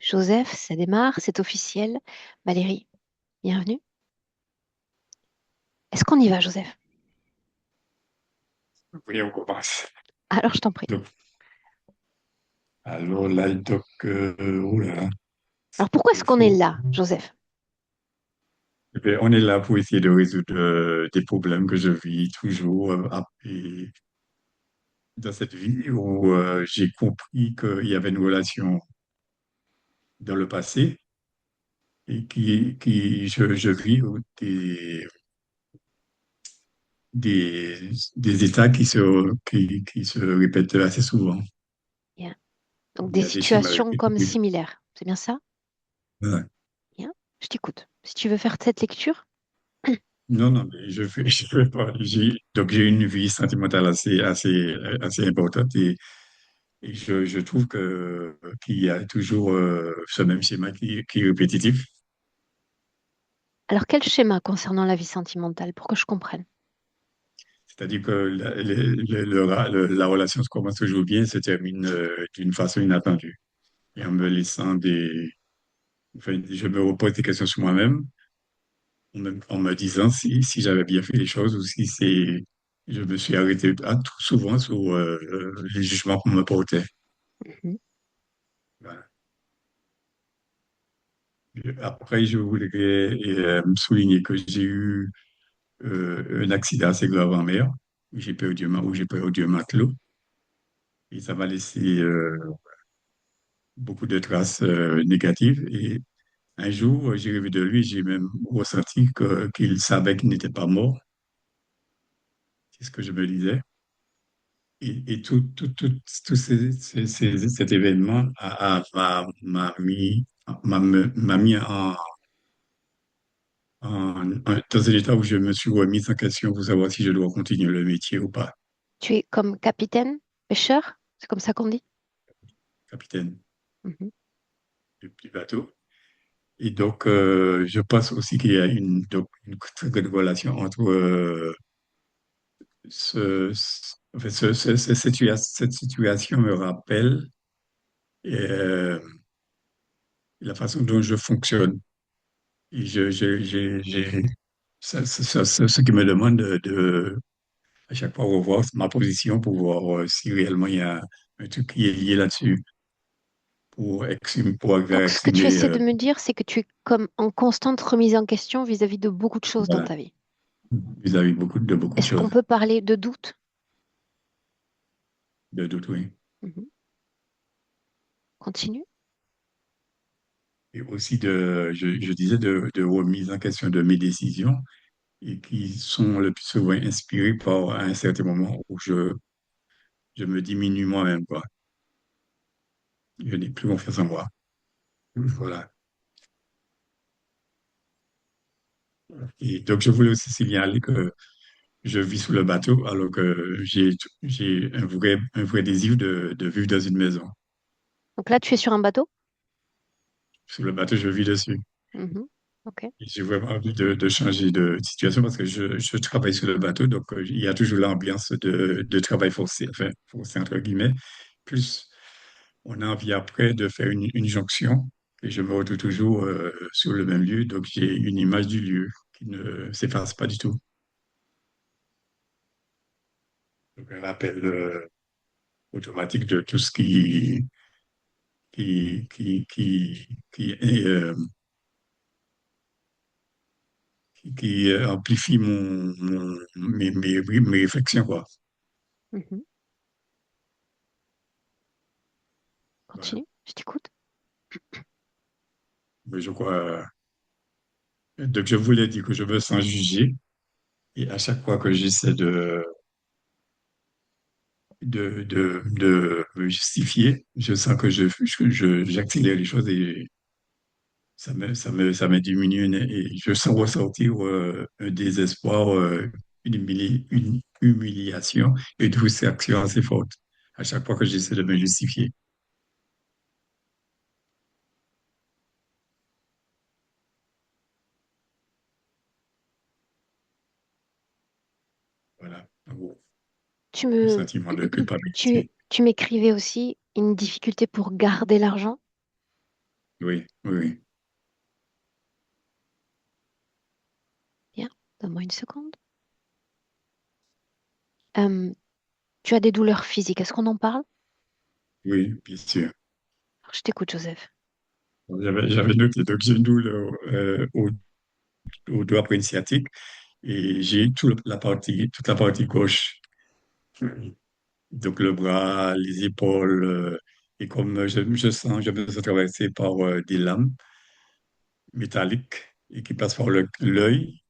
Joseph, ça démarre, c'est officiel. Valérie, bienvenue. Est-ce qu'on y va, Joseph? Oui, on commence. Alors, je t'en prie. Donc, alors là, oh là là, Alors, pourquoi est-ce il qu'on est faut, là, Joseph? eh bien, on est là pour essayer de résoudre des problèmes que je vis toujours et dans cette vie où j'ai compris qu'il y avait une relation dans le passé et je vis des états qui se répètent assez souvent. Bien. Donc, Il des y a des schémas situations comme répétitifs. similaires. C'est bien ça? Voilà. Bien. Je t'écoute. Si tu veux faire cette lecture, Non, non, mais je fais pas. Donc, j'ai une vie sentimentale assez importante et je trouve qu'il y a toujours ce même schéma qui est répétitif. alors quel schéma concernant la vie sentimentale pour que je comprenne? C'est-à-dire que la relation se commence toujours bien, se termine d'une façon inattendue. Et en me laissant enfin, je me repose des questions sur moi-même, en me disant si j'avais bien fait les choses ou si je me suis arrêté trop souvent sur les jugements qu'on me portait. Mhm. Voilà. Après, je voudrais souligner que j'ai eu un accident assez grave en mer, où j'ai perdu un matelot, et ça m'a laissé beaucoup de traces négatives. Et un jour, j'ai rêvé de lui, j'ai même ressenti qu'il savait qu'il n'était pas mort, c'est ce que je me disais. Et tout cet événement m'a mis dans un état où je me suis remis en question pour savoir si je dois continuer le métier ou pas, Tu es comme capitaine, pêcheur? C'est comme ça qu'on dit? capitaine Mhm. du bateau. Et donc, je pense aussi qu'il y a une très grande relation entre enfin, cette situation me rappelle euh, la façon dont je fonctionne. Et ce qui me demande à chaque fois revoir ma position pour voir si réellement il y a un truc qui est lié là-dessus pour arriver à Donc, ce que tu exprimer essaies de me dire, c'est que tu es comme en constante remise en question vis-à-vis de beaucoup de choses dans voilà, ta vie. vis-à-vis de beaucoup de Est-ce qu'on choses, peut parler de doute? de doute, oui. Mhm. Continue. Et aussi je disais, de remise en question de mes décisions et qui sont le plus souvent inspirées par un certain moment où je me diminue moi-même, quoi. Je n'ai plus confiance en moi. Voilà. Et donc, je voulais aussi signaler que je vis sur le bateau alors que j'ai un vrai désir de vivre dans une maison. Donc là, tu es sur un bateau? Sur le bateau, je vis dessus. Mhm. Ok. Et j'ai vraiment envie de changer de situation parce que je travaille sur le bateau, donc il y a toujours l'ambiance de travail forcé, enfin, forcé entre guillemets. Plus, on a envie après de faire une jonction et je me retrouve toujours sur le même lieu, donc j'ai une image du lieu qui ne s'efface pas du tout. Donc un rappel automatique de tout ce qui est, qui amplifie mes réflexions, quoi. Mhm. Voilà. Continue, je t'écoute. Mais je crois, donc je voulais dire que je me sens jugé et à chaque fois que j'essaie de me justifier, je sens que j'accélère les choses et ça me diminue et je sens ressortir un désespoir, une humiliation et une frustration assez forte à chaque fois que j'essaie de me justifier. Voilà, en gros, Tu le me, sentiment de tu, culpabilité. tu m'écrivais aussi une difficulté pour garder l'argent. Oui, oui, oui. Bien, donne-moi une seconde. Euh, Tu as des douleurs physiques, est-ce qu'on en parle? Oui, bien sûr. Alors, je t'écoute, Joseph. J'avais noté, donc j'ai une douleur au doigt sciatique et j'ai toute la partie gauche. Donc le bras, les épaules, et comme je me sens traversé par des lames métalliques et qui passent par l'œil,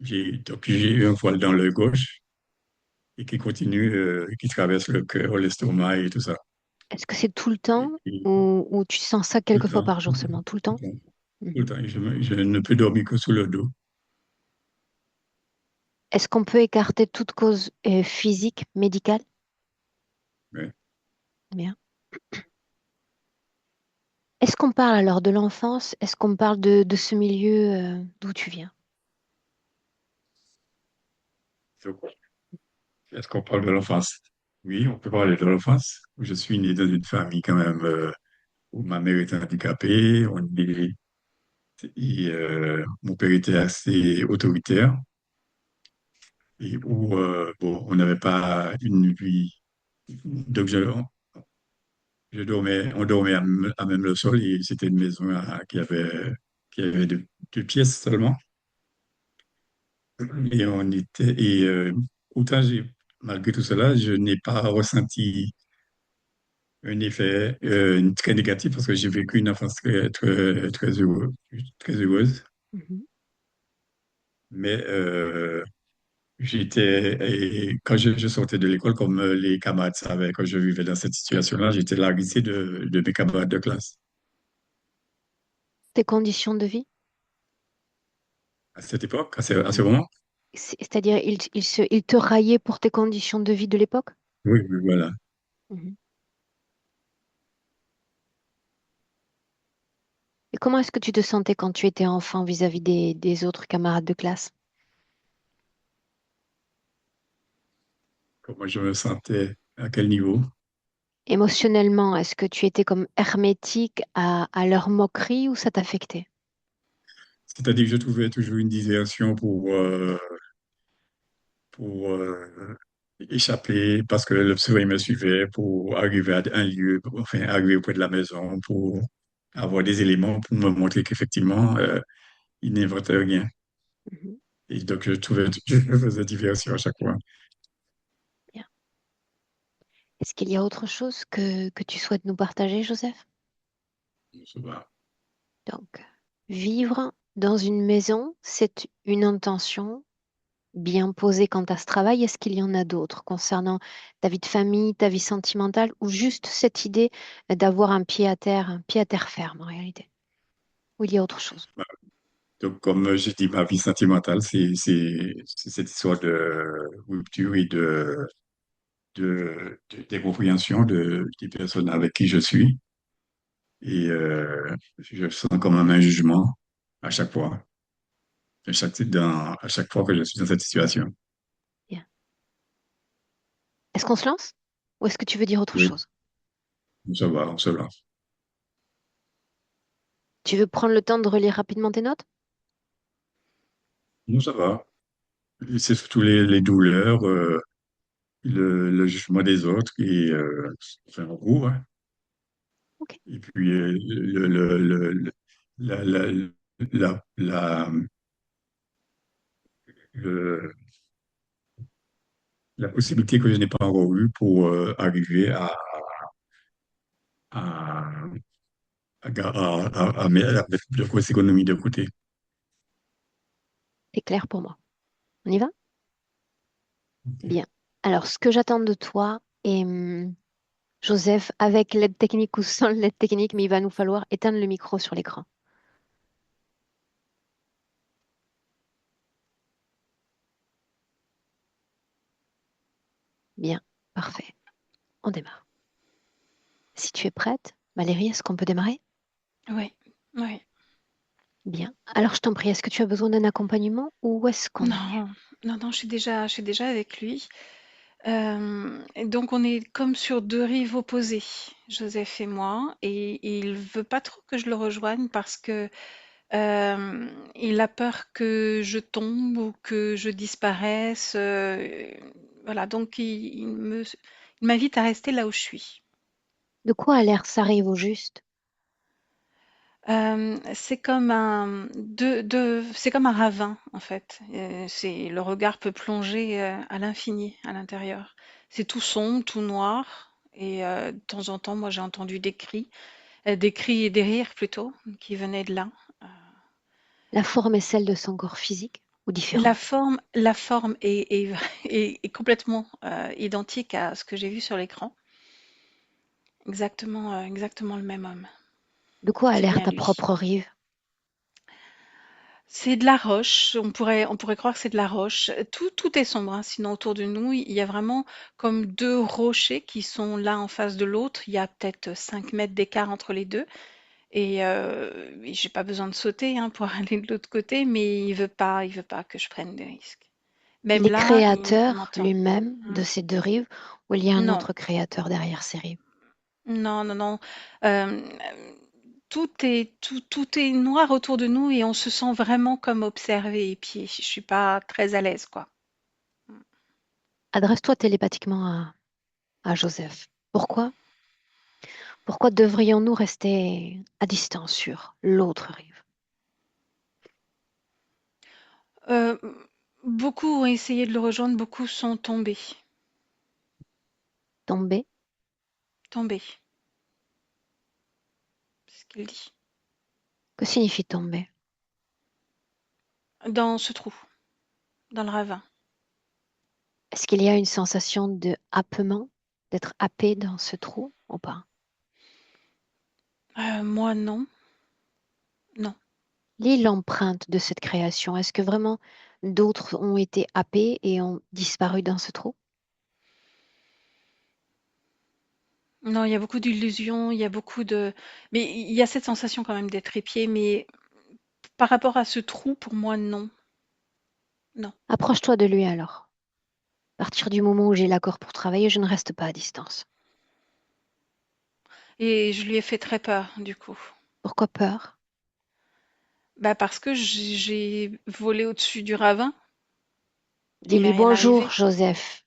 donc j'ai eu un voile dans l'œil gauche et qui continue, qui traverse le cœur, l'estomac et tout ça. Est-ce que c'est tout le temps Et ou tu sens ça tout le quelques fois temps, par tout jour le temps, seulement? Tout le tout temps? le temps, tout le Mhm. temps. Et je ne peux dormir que sous le dos. Est-ce qu'on peut écarter toute cause physique, médicale? Ouais. Bien. Est-ce qu'on parle alors de l'enfance? Est-ce qu'on parle de ce milieu d'où tu viens? Donc, est-ce qu'on parle de l'enfance? Oui, on peut parler de l'enfance. Je suis né dans une famille quand même où ma mère était handicapée. Mon père était assez autoritaire et où bon, on n'avait pas une vie. Donc on dormait à même le sol et c'était une maison qui avait deux pièces seulement. Et autant malgré tout cela, je n'ai pas ressenti un effet très négatif parce que j'ai vécu une enfance très heureuse. Mhm. Mais et quand je sortais de l'école, comme les camarades savaient, quand je vivais dans cette situation-là, j'étais largué de mes camarades de classe. Tes conditions de vie? À cette époque, à ce Oui. moment, C'est-à-dire, il te raillait pour tes conditions de vie de l'époque? oui, oui, voilà. Mhm. Et comment est-ce que tu te sentais quand tu étais enfant vis-à-vis des autres camarades de classe? Comment je me sentais, à quel niveau. Émotionnellement, est-ce que tu étais comme hermétique à leur moquerie ou ça t'affectait? C'est-à-dire que je trouvais toujours une diversion pour échapper parce que le soleil me suivait pour arriver à un lieu, enfin, arriver auprès de la maison, pour avoir des éléments pour me montrer qu'effectivement, il n'inventait rien. Mhm. Et donc, je faisais diversion à chaque fois. Bien. Est-ce qu'il y a autre chose que tu souhaites nous partager, Joseph? Ça va. Donc, vivre dans une maison, c'est une intention bien posée quant à ce travail. Est-ce qu'il y en a d'autres concernant ta vie de famille, ta vie sentimentale ou juste cette idée d'avoir un pied à terre ferme en réalité? Ou il y a autre chose? Donc, comme j'ai dit, ma vie sentimentale, c'est cette histoire de rupture et d'incompréhension des personnes avec qui je suis. Et je sens comme un jugement à chaque fois, à chaque fois que je suis dans cette situation. Bien. Est-ce qu'on se lance? Ou est-ce que tu veux dire autre Oui, chose? on se lance. Tu veux prendre le temps de relire rapidement tes notes? Non, ça va. Et c'est surtout les douleurs, le jugement des autres et enfin, en gros, hein. Ok, Et puis la, la, la, la, le- la possibilité que je n'ai pas encore eue pour arriver à, à mettre de grosses économies de côté. c'est clair pour moi. On y va? Ok. Bien. Alors, ce que j'attends de toi est, Joseph, avec l'aide technique ou sans l'aide technique, mais il va nous falloir éteindre le micro sur l'écran. Bien, parfait. On démarre. Si tu es prête, Valérie, est-ce qu'on peut démarrer? Oui, oui. Bien. Alors, je t'en prie, est-ce que tu as besoin d'un accompagnement ou où est-ce qu'on en est? Non, non, non, je suis déjà avec lui. Et donc on est comme sur 2 rives opposées, Joseph et moi, et il veut pas trop que je le rejoigne parce que, il a peur que je tombe ou que je disparaisse, voilà, donc il m'invite à rester là où je suis. De quoi a l'air s'arrive au juste? C'est comme c'est comme un ravin en fait. C'est le regard peut plonger, à l'infini à l'intérieur. C'est tout sombre, tout noir et de temps en temps, moi j'ai entendu des cris et des rires plutôt qui venaient de là. Heu, La forme est celle de son corps physique ou la différente? forme la forme est est complètement, identique à ce que j'ai vu sur l'écran. Exactement le même homme. De quoi a C'est l'air bien ta lui. propre rive? C'est de la roche, on pourrait croire que c'est de la roche. Tout est sombre, hein, sinon autour de nous, il y a vraiment comme 2 rochers qui sont l'un en face de l'autre. Il y a peut-être 5 mètres d'écart entre les 2 et j'ai pas besoin de sauter, hein, pour aller de l'autre côté, mais il veut pas que je prenne des risques. Il Même est là, il créateur m'entend. lui-même Mmh. de ces deux rives ou il y a un Non, autre créateur derrière ces rives? non, non, non, tout est noir autour de nous et on se sent vraiment comme observé et puis je suis pas très à l'aise, quoi. Adresse-toi télépathiquement à Joseph. Pourquoi? Pourquoi devrions-nous rester à distance sur l'autre rive? Heu, Beaucoup ont essayé de le rejoindre, beaucoup sont tombés, Tomber? tombés, c'est ce qu'il dit. Que signifie tomber? Dans ce trou, dans le ravin. Est-ce qu'il y a une sensation de happement, d'être happé dans ce trou ou pas? Moi non, non. Lis l'empreinte de cette création. Est-ce que vraiment d'autres ont été happés et ont disparu dans ce trou? Non, il y a beaucoup d'illusions, il y a beaucoup de mais il y a cette sensation quand même d'être épié, mais par rapport à ce trou, pour moi, non, non. Approche-toi de lui alors. À partir du moment où j'ai l'accord pour travailler, je ne reste pas à distance. Et je lui ai fait très peur, du coup. Pourquoi peur? Bah, parce que j'ai volé au-dessus du ravin, il m'est Dis-lui rien bonjour, arrivé. Joseph.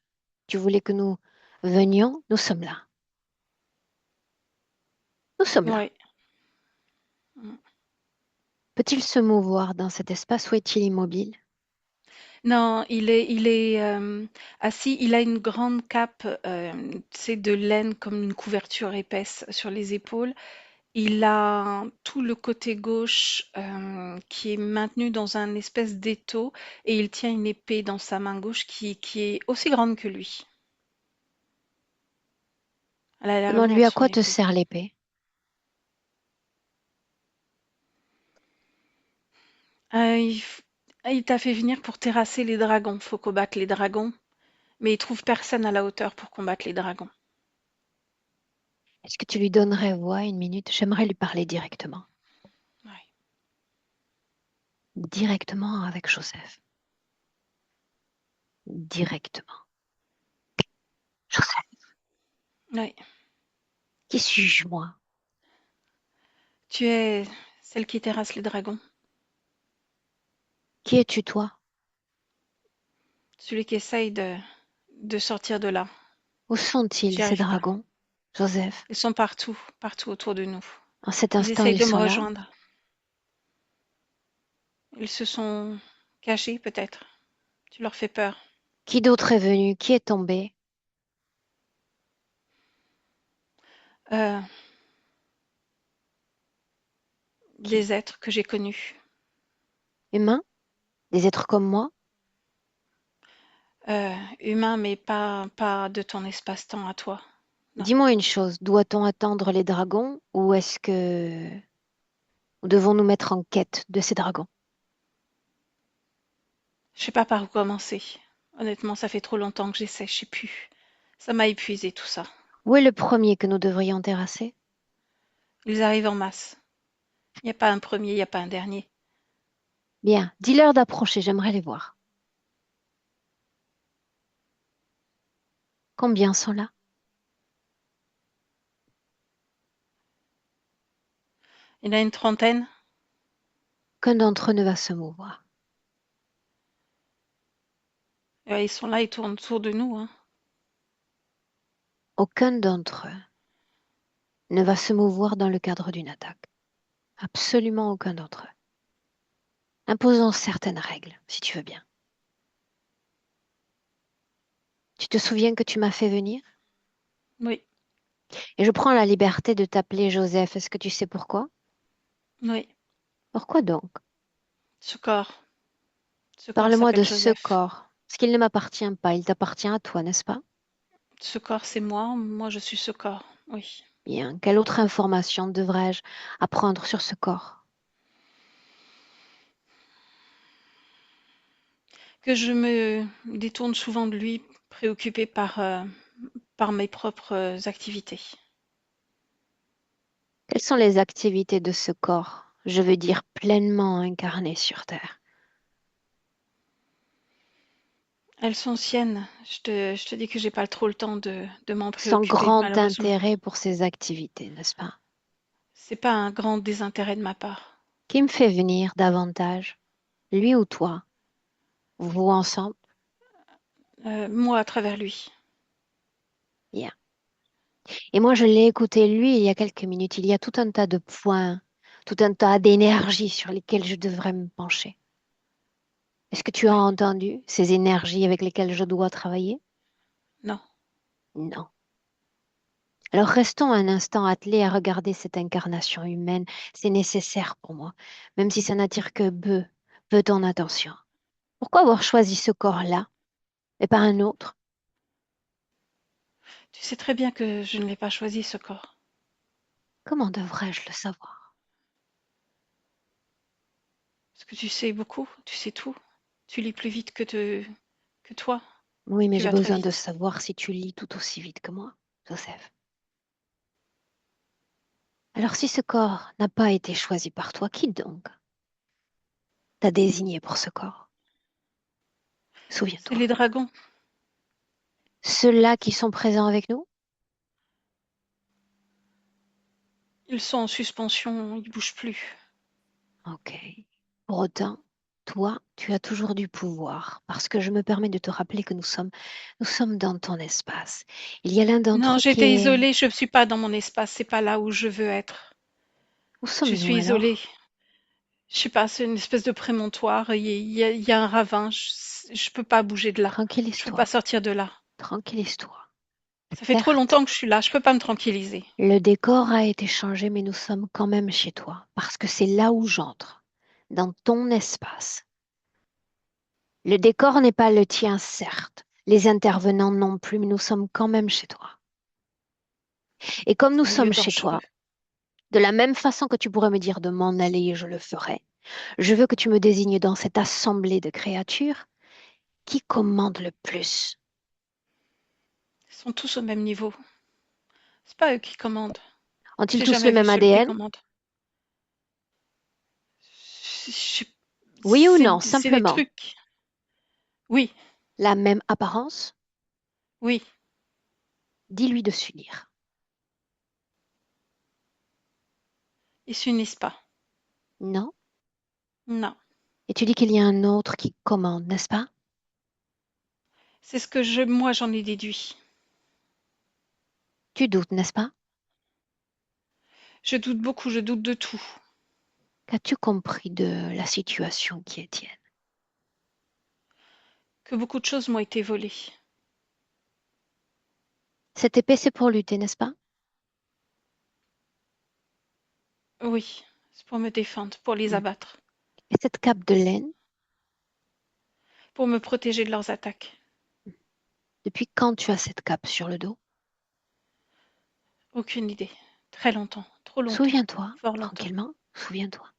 Tu voulais que nous venions? Nous sommes là. Nous sommes là. Ouais. Mmh. Peut-il se mouvoir dans cet espace ou est-il immobile? Non, il est assis, il a une grande cape, tu sais, de laine comme une couverture épaisse sur les épaules. Il a tout le côté gauche qui est maintenu dans un espèce d'étau et il tient une épée dans sa main gauche qui est aussi grande que lui. Elle a l'air Demande-lui lourde à son quoi te épée. sert l'épée. Euh, il, f- il t'a fait venir pour terrasser les dragons. Faut combattre les dragons, mais il trouve personne à la hauteur pour combattre les dragons. Est-ce que tu lui donnerais voix une minute? J'aimerais lui parler directement. Ouais. Directement avec Joseph. Directement. Joseph, Ouais. qui suis-je moi? Tu es celle qui terrasse les dragons, Qui es-tu toi? celui qui essaye de sortir de là. Où sont-ils J'y ces arrive pas. dragons? Joseph, Ils sont partout, partout autour de nous. en cet Ils instant, essayent ils de me sont là. rejoindre. Ils se sont cachés peut-être. Tu leur fais peur. Qui d'autre est venu? Qui est tombé? Euh, Qui? des êtres que j'ai connus. Humains? Des êtres comme moi? Humains, mais pas de ton espace-temps à toi. Non. Dis-moi une chose, doit-on attendre les dragons ou est-ce que ou devons-nous mettre en quête de ces dragons? Je sais pas par où commencer. Honnêtement, ça fait trop longtemps que j'essaie, je sais plus. Ça m'a épuisé tout ça. Où est le premier que nous devrions terrasser? Ils arrivent en masse. Il n'y a pas un premier, il n'y a pas un dernier. Bien, dis-leur d'approcher, j'aimerais les voir. Combien sont là? Il y en a une trentaine. Qu'un d'entre eux ne va se mouvoir. Ils sont là, ils tournent autour de nous, hein. Aucun d'entre eux ne va se mouvoir dans le cadre d'une attaque. Absolument aucun d'entre eux. Imposons certaines règles, si tu veux bien. Tu te souviens que tu m'as fait venir? Oui, Et je prends la liberté de t'appeler Joseph. Est-ce que tu sais pourquoi? oui. Pourquoi donc? Ce corps. Ce corps Parle-moi s'appelle de ce Joseph. corps. Parce qu'il ne m'appartient pas, il t'appartient à toi, n'est-ce pas? Ce corps, c'est moi. Moi, je suis ce corps. Oui. Bien. Quelle autre information devrais-je apprendre sur ce corps? Que je me détourne souvent de lui, préoccupée par mes propres activités. Quelles sont les activités de ce corps? Je veux dire pleinement incarné sur Terre. Elles sont siennes. Je te dis que j'ai pas trop le temps de m'en Sans préoccuper, grand malheureusement. intérêt pour ces activités, n'est-ce pas? C'est pas un grand désintérêt de ma part. Qui me fait venir davantage? Lui ou toi? Vous ensemble? Moi à travers lui. Bien. Et moi, je l'ai écouté, lui, il y a quelques minutes. Il y a tout un tas de points, tout un tas d'énergies sur lesquelles je devrais me pencher. Est-ce que tu as Oui. entendu ces énergies avec lesquelles je dois travailler? Non. Non. Alors restons un instant attelés à regarder cette incarnation humaine. C'est nécessaire pour moi, même si ça n'attire que peu ton attention. Pourquoi avoir choisi ce corps-là et pas un autre? Tu sais très bien que je ne l'ai pas choisi, ce corps. Comment devrais-je le savoir? Parce que tu sais beaucoup, tu sais tout. Tu lis plus vite que toi. Oui, mais Tu j'ai vas très besoin de vite. savoir si tu lis tout aussi vite que moi, Joseph. Alors si ce corps n'a pas été choisi par toi, qui donc t'a désigné pour ce corps? C'est Souviens-toi. les dragons. Ceux-là qui sont présents avec nous? Ils sont en suspension, ils bougent plus. Ok. Pour autant, toi, tu as toujours du pouvoir, parce que je me permets de te rappeler que nous sommes dans ton espace. Il y a l'un Non, d'entre eux qui j'étais est... isolée, je ne suis pas dans mon espace, c'est pas là où je veux être. Où Je suis sommes-nous isolée. alors? Je sais pas, c'est une espèce de prémontoire, il y a un ravin, je peux pas bouger de là. Je peux pas Tranquillise-toi, sortir de là. tranquillise-toi. Ça fait trop Certes, longtemps que je suis là, je peux pas me tranquilliser. le décor a été changé, mais nous sommes quand même chez toi, parce que c'est là où j'entre, dans ton espace. Le décor n'est pas le tien, certes. Les intervenants non plus, mais nous sommes quand même chez toi. Et comme nous C'est un lieu sommes chez dangereux. toi, de la même façon que tu pourrais me dire de m'en aller et je le ferai, je veux que tu me désignes dans cette assemblée de créatures qui commande le plus. Ils sont tous au même niveau. C'est pas eux qui commandent. Ont-ils J'ai tous le jamais vu même celui qui ADN? commande. Je- Oui ou C'est non, c'est des simplement. trucs. Oui, La même apparence? oui, Dis-lui de s'unir. ils s'unissent pas. Non? Non. Et tu dis qu'il y a un autre qui commande, n'est-ce pas? C'est ce que moi j'en ai déduit. Tu doutes, n'est-ce pas? Je doute beaucoup, je doute de tout. Qu'as-tu compris de la situation qui est tienne? Que beaucoup de choses m'ont été volées. Cette épée, c'est pour lutter, n'est-ce pas? Oui, c'est pour me défendre, pour les Mm. abattre, Et cette cape de laine, pour me protéger de leurs attaques. depuis quand tu as cette cape sur le dos? Aucune idée. Très longtemps, trop longtemps, Souviens-toi, fort longtemps, tranquillement, souviens-toi.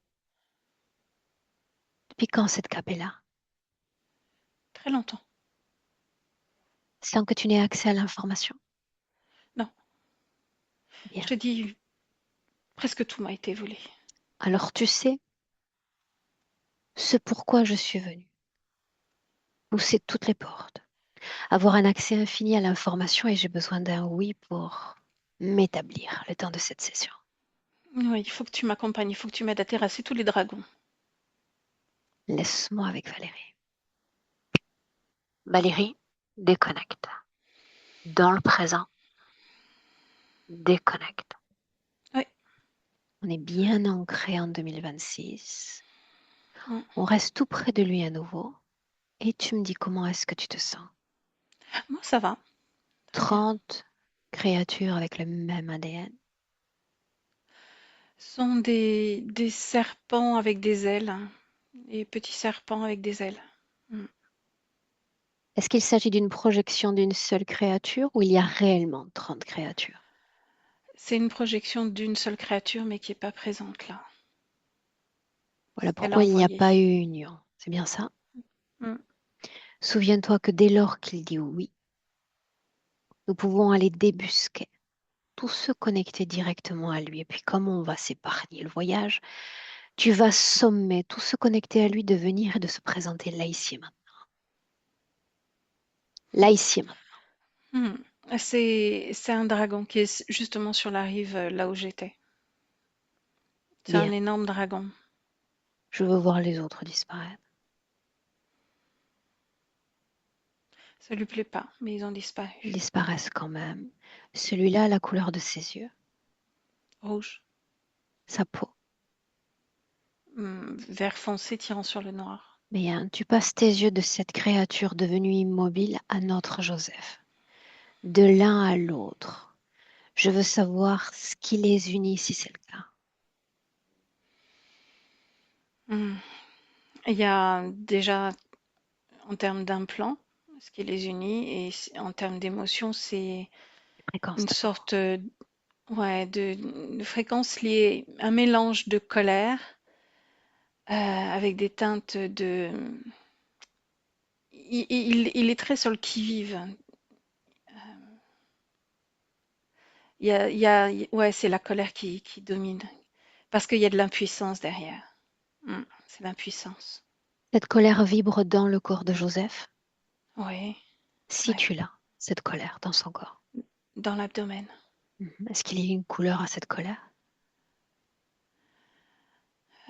Depuis quand cette cape est là? très longtemps. Sans que tu n'aies accès à l'information? Non, je Bien. te dis, presque tout m'a été volé. Alors tu sais ce pourquoi je suis venue. Pousser toutes les portes. avoir un accès infini à l'information et j'ai besoin d'un oui pour m'établir le temps de cette session. Oui, il faut que tu m'accompagnes, il faut que tu m'aides à terrasser tous les dragons. Laisse-moi avec Valérie. Valérie, déconnecte. Dans le présent, déconnecte. Oui. On est bien ancré en 2026. Mm. On reste tout près de lui à nouveau. Et tu me dis comment est-ce que tu te sens. Moi, ça va. Très bien. 30 créatures avec le même ADN. Ce sont des serpents avec des ailes, hein, des petits serpents avec des ailes. Mm. Est-ce qu'il s'agit d'une projection d'une seule créature ou il y a réellement 30 créatures? C'est une projection d'une seule créature, mais qui n'est pas présente là. Voilà Ce qu'elle a pourquoi il n'y a envoyé. pas eu union. C'est bien ça? Mm. Souviens-toi que dès lors qu'il dit oui, nous pouvons aller débusquer, tous se connecter directement à lui. Et puis comme on va s'épargner le voyage, tu vas sommer, tous se connecter à lui de venir et de se présenter là, ici et maintenant. Là, ici et maintenant. Mm. C'est un dragon qui est justement sur la rive là où j'étais. C'est un Bien, énorme dragon. je veux voir les autres disparaître. Ça lui plaît pas, mais ils ont Ils disparu. disparaissent quand même. Celui-là a la couleur de ses yeux, Rouge. sa peau. Vert foncé tirant sur le noir. Mais hein, tu passes tes yeux de cette créature devenue immobile à notre Joseph, de l'un à l'autre. Je veux savoir ce qui les unit si c'est le cas. Hmm. Il y a déjà, en termes d'implants, ce qui les unit, et en termes d'émotion, c'est Fréquence une d'abord. sorte ouais, de fréquence liée, un mélange de colère avec des teintes de... il est très sur le qui-vive. Ouais, c'est la colère qui domine, parce qu'il y a de l'impuissance derrière. C'est l'impuissance. Cette colère vibre dans le corps de Joseph. Oui, Si oui, tu l'as, cette colère dans son corps. dans l'abdomen. Est-ce qu'il y a une couleur à cette colère?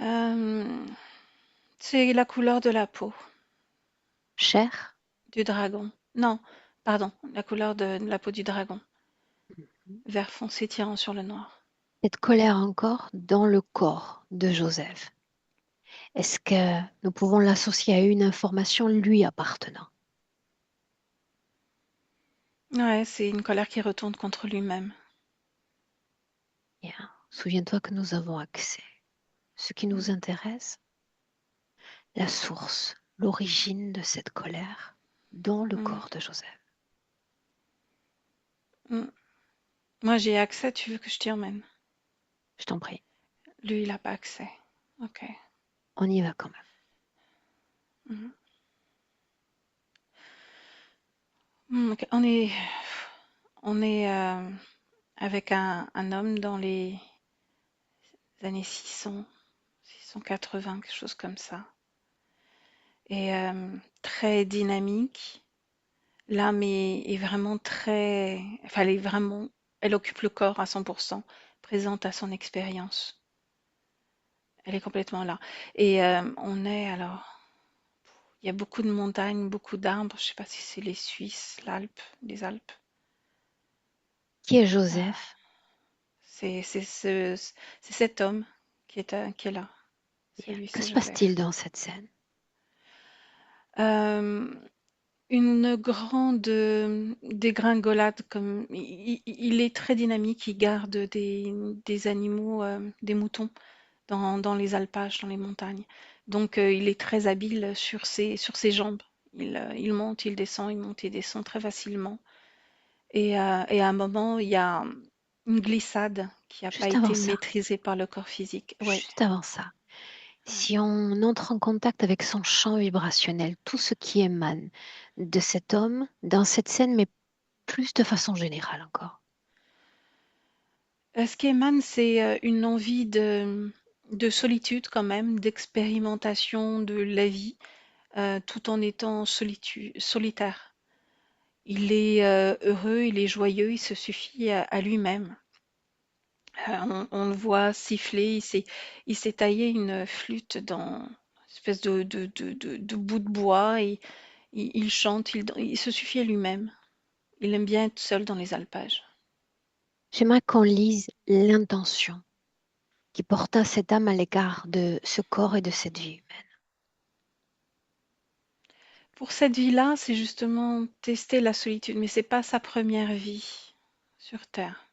Euh, c'est la couleur de la peau Chair? du dragon. Non, pardon, la couleur de la peau du dragon. Vert foncé tirant sur le noir. Cette colère encore dans le corps de Joseph. Est-ce que nous pouvons l'associer à une information lui appartenant? Ouais, c'est une colère qui retourne contre lui-même. Bien. Souviens-toi que nous avons accès. Ce qui nous intéresse, la source, l'origine de cette colère dans le Mm, corps de Joseph. mm. Moi, j'ai accès, tu veux que je t'y emmène? Je t'en prie, Lui, il n'a pas accès. Ok. on y va quand même. Mhm. Ok. On est avec un homme dans les années 600, 680, quelque chose comme ça. Et très dynamique. L'âme est vraiment très... Enfin, elle occupe le corps à 100%, présente à son expérience. Elle est complètement là. Et on est alors... Il y a beaucoup de montagnes, beaucoup d'arbres. Je ne sais pas si c'est les Suisses, les Alpes. Qui est Ah, Joseph? c'est cet homme qui est là. Bien. Celui, Que c'est se passe-t-il Joseph. dans cette scène? Euh, une grande dégringolade, comme il est très dynamique, il garde des animaux, des moutons dans les alpages, dans les montagnes. Donc il est très habile sur ses jambes. Il monte, il descend, il monte, il descend très facilement. Et à un moment, il y a une glissade qui n'a pas Juste avant été ça, maîtrisée par le corps physique. Ouais. juste avant ça, Ouais. si on entre en contact avec son champ vibrationnel, tout ce qui émane de cet homme dans cette scène, mais plus de façon générale encore. Ce qui émane, c'est une envie de solitude quand même, d'expérimentation de la vie, tout en étant solitaire. Il est heureux, il est joyeux, il se suffit à lui-même. On le voit siffler, il s'est taillé une flûte dans une espèce de bout de bois et il chante, il se suffit à lui-même. Il aime bien être seul dans les alpages. J'aimerais qu'on lise l'intention qui porta cette âme à l'égard de ce corps et de cette vie humaine. Pour cette vie-là, c'est justement tester la solitude, mais c'est pas sa première vie sur Terre.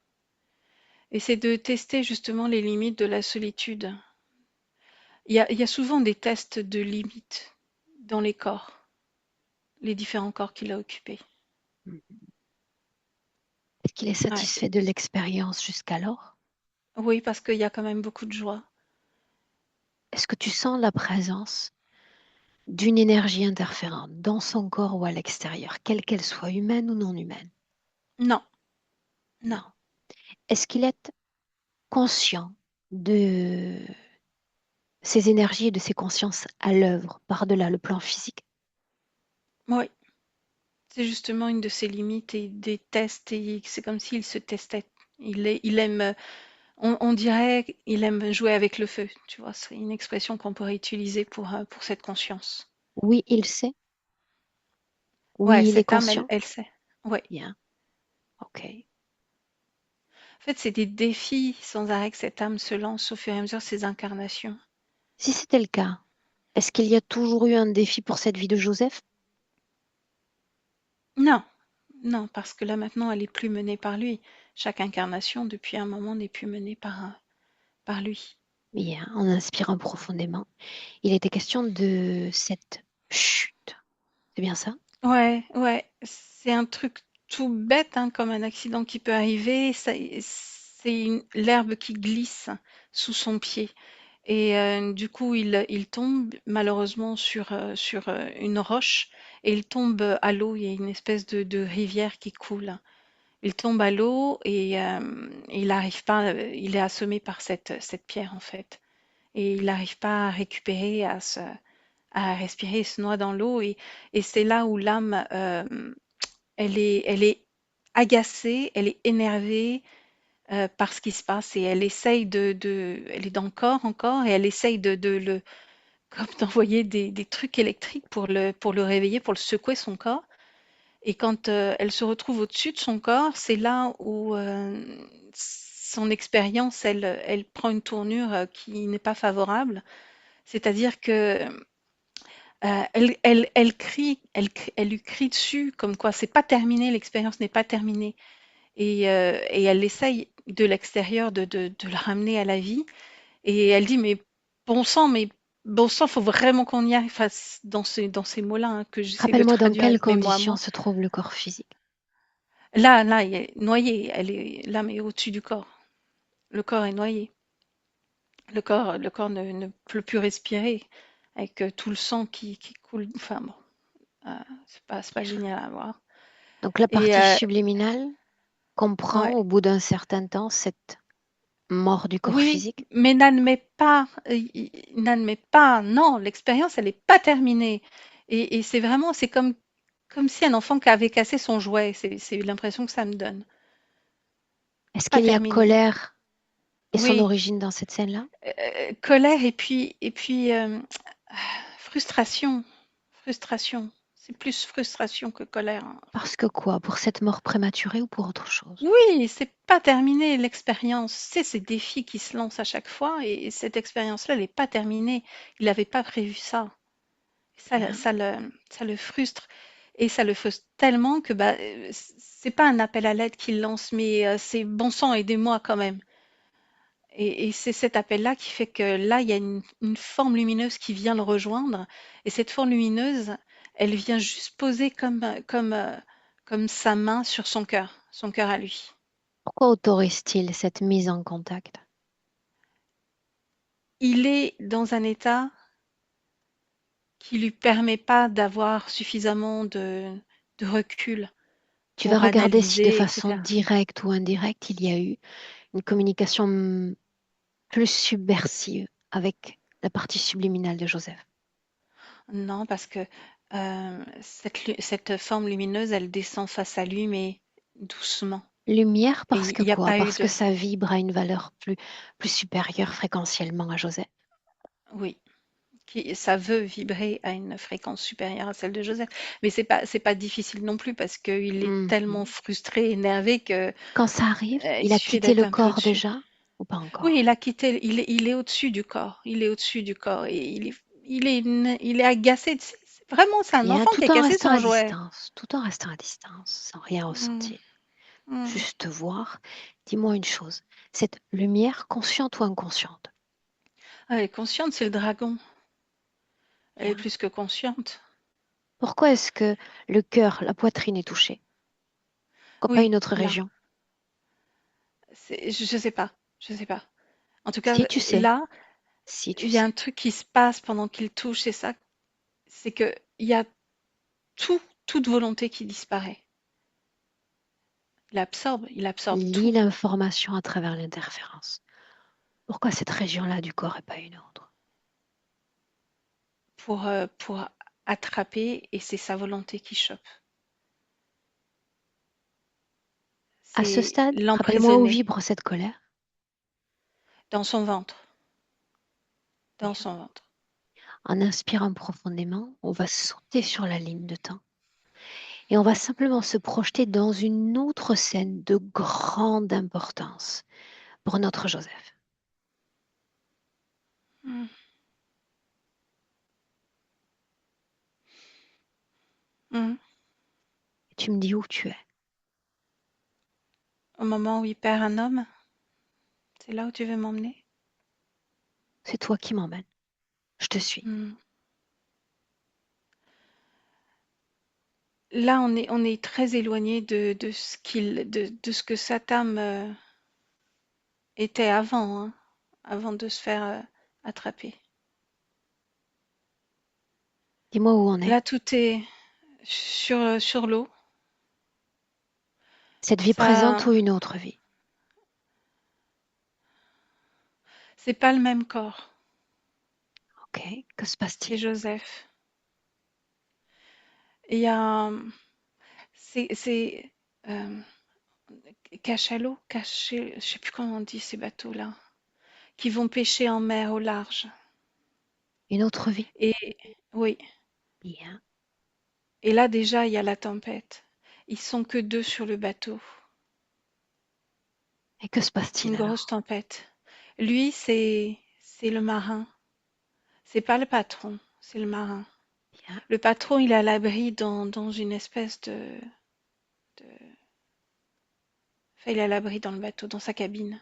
Et c'est de tester justement les limites de la solitude. Il y a souvent des tests de limites dans les corps, les différents corps qu'il a occupés. Est-ce qu'il est Ouais. satisfait de l'expérience jusqu'alors? Oui, parce qu'il y a quand même beaucoup de joie. Est-ce que tu sens la présence d'une énergie interférente dans son corps ou à l'extérieur, quelle qu'elle soit, humaine ou non humaine? Non, non. Non. Est-ce qu'il est conscient de ces énergies et de ces consciences à l'œuvre par-delà le plan physique? Oui, c'est justement une de ses limites et des tests, et c'est comme s'il se testait. Il aime, on dirait qu'il aime jouer avec le feu, tu vois, c'est une expression qu'on pourrait utiliser pour cette conscience. Oui, il sait. Ouais, Oui, il est cette âme, conscient. elle sait. Ouais. Bien, ok. En fait, c'est des défis sans arrêt que cette âme se lance au fur et à mesure de ses incarnations. Si c'était le cas, est-ce qu'il y a toujours eu un défi pour cette vie de Joseph? Non, non, parce que là maintenant, elle est plus menée par lui. Chaque incarnation, depuis un moment, n'est plus menée par lui. Bien, en inspirant profondément. Il était question de cette chute. C'est bien ça? Ouais, ouais, c'est un truc tout bête, hein, comme un accident qui peut arriver. C'est l'herbe qui glisse sous son pied. Et du coup, il tombe malheureusement sur une roche et il tombe à l'eau. Il y a une espèce de rivière qui coule. Il tombe à l'eau et il n'arrive pas, il est assommé par cette pierre en fait. Et il n'arrive pas à récupérer, à respirer, il se noie dans l'eau et c'est là où l'âme, elle est agacée, elle est énervée par ce qui se passe et elle essaye elle est dans le corps encore et elle essaye comme d'envoyer des trucs électriques pour le réveiller, pour le secouer son corps. Et quand elle se retrouve au-dessus de son corps, c'est là où son expérience, elle prend une tournure qui n'est pas favorable. C'est-à-dire que elle crie, elle lui crie dessus comme quoi c'est pas terminé, l'expérience n'est pas terminée. Et elle essaye de l'extérieur de le ramener à la vie. Et elle dit, mais bon sang, faut vraiment qu'on y arrive. Enfin, dans ces mots-là hein, que j'essaie de Rappelle-moi dans traduire quelles avec mes mots à conditions moi. se trouve le corps physique. Là, elle est noyée. L'âme est au-dessus du corps. Le corps est noyé. Le corps ne peut plus respirer avec tout le sang qui coule. Enfin bon, c'est pas génial à voir. Donc la Et partie subliminale comprend ouais. au bout d'un certain temps cette mort du corps Oui, physique. mais n'admet pas, non, l'expérience, elle n'est pas terminée. Et c'est comme si un enfant qui avait cassé son jouet. C'est l'impression que ça me donne. Est-ce Pas qu'il y a terminé. colère et son Oui, origine dans cette scène-là? colère et puis frustration. Frustration. C'est plus frustration que colère, hein. Parce que quoi? Pour cette mort prématurée ou pour autre chose? Oui, c'est pas terminé l'expérience. C'est ces défis qui se lancent à chaque fois et cette expérience-là, elle n'est pas terminée. Il n'avait pas prévu ça. Ça, Bien. ça le frustre et ça le frustre tellement que bah, c'est pas un appel à l'aide qu'il lance, mais c'est bon sang, aidez-moi quand même. Et c'est cet appel-là qui fait que là, il y a une forme lumineuse qui vient le rejoindre. Et cette forme lumineuse, elle vient juste poser comme sa main sur son cœur à lui. Pourquoi autorise-t-il cette mise en contact? Il est dans un état qui lui permet pas d'avoir suffisamment de recul Tu vas pour regarder si de analyser, façon etc. directe ou indirecte, il y a eu une communication plus subversive avec la partie subliminale de Joseph. Non, parce que cette forme lumineuse, elle descend face à lui, mais doucement. Lumière Et parce il que n'y a quoi? pas eu Parce que de... ça vibre à une valeur plus supérieure fréquentiellement à Joseph. Oui, ça veut vibrer à une fréquence supérieure à celle de Joseph. Mais c'est pas difficile non plus parce qu'il est tellement Mhm. frustré, énervé que Quand ça arrive, il il a suffit quitté d'être le un peu corps au-dessus. déjà ou pas Oui, encore? il a quitté, il est au-dessus du corps. Il est au-dessus du corps et il est agacé. Vraiment, c'est un Bien, enfant qui a tout en cassé restant son à jouet. distance, tout en restant à distance, sans rien Mm, ressentir. mm. Juste voir. Dis-moi une chose, cette lumière, consciente ou inconsciente? Elle est consciente, c'est le dragon. Elle est Bien. plus que consciente. Pourquoi est-ce que le cœur, la poitrine est touchée? Pourquoi pas Oui, une autre là. région? Je sais pas. Je sais pas. En tout cas, Si tu sais, là, si tu il y a sais. un truc qui se passe pendant qu'il touche, c'est ça. C'est que il y a toute volonté qui disparaît. Il absorbe Lis tout l'information à travers l'interférence. Pourquoi cette région-là du corps et pas une autre? pour attraper et c'est sa volonté qui chope. À ce C'est stade, rappelle-moi où l'emprisonner vibre cette colère. dans son ventre, dans Bien. son ventre. En inspirant profondément, on va sauter sur la ligne de temps et on va simplement se projeter dans une autre scène de grande importance pour notre Joseph. Mm. Mm. Et tu me dis où tu es. Au moment où il perd un homme, c'est là où tu veux m'emmener? C'est toi qui m'emmènes. Je te suis. Mm. Là, on est très éloigné de ce que Satam était avant, hein, avant de se faire attraper. Dis-moi où on est. Là, tout est sur l'eau. Cette vie présente Ça, ou une autre vie? c'est pas le même corps. Ok. Que se C'est passe-t-il? Joseph. Il y a, c'est euh, cachalot, caché, je sais plus comment on dit ces bateaux-là, qui vont pêcher en mer au large. Une autre vie? Et oui. Bien. Et là déjà, il y a la tempête. Ils sont que deux sur le bateau. Et que se passe-t-il Une grosse alors? tempête. Lui, c'est le marin. C'est pas le patron, c'est le marin. Bien. Le patron, il est à l'abri dans une espèce de... Enfin, il est à l'abri dans le bateau, dans sa cabine,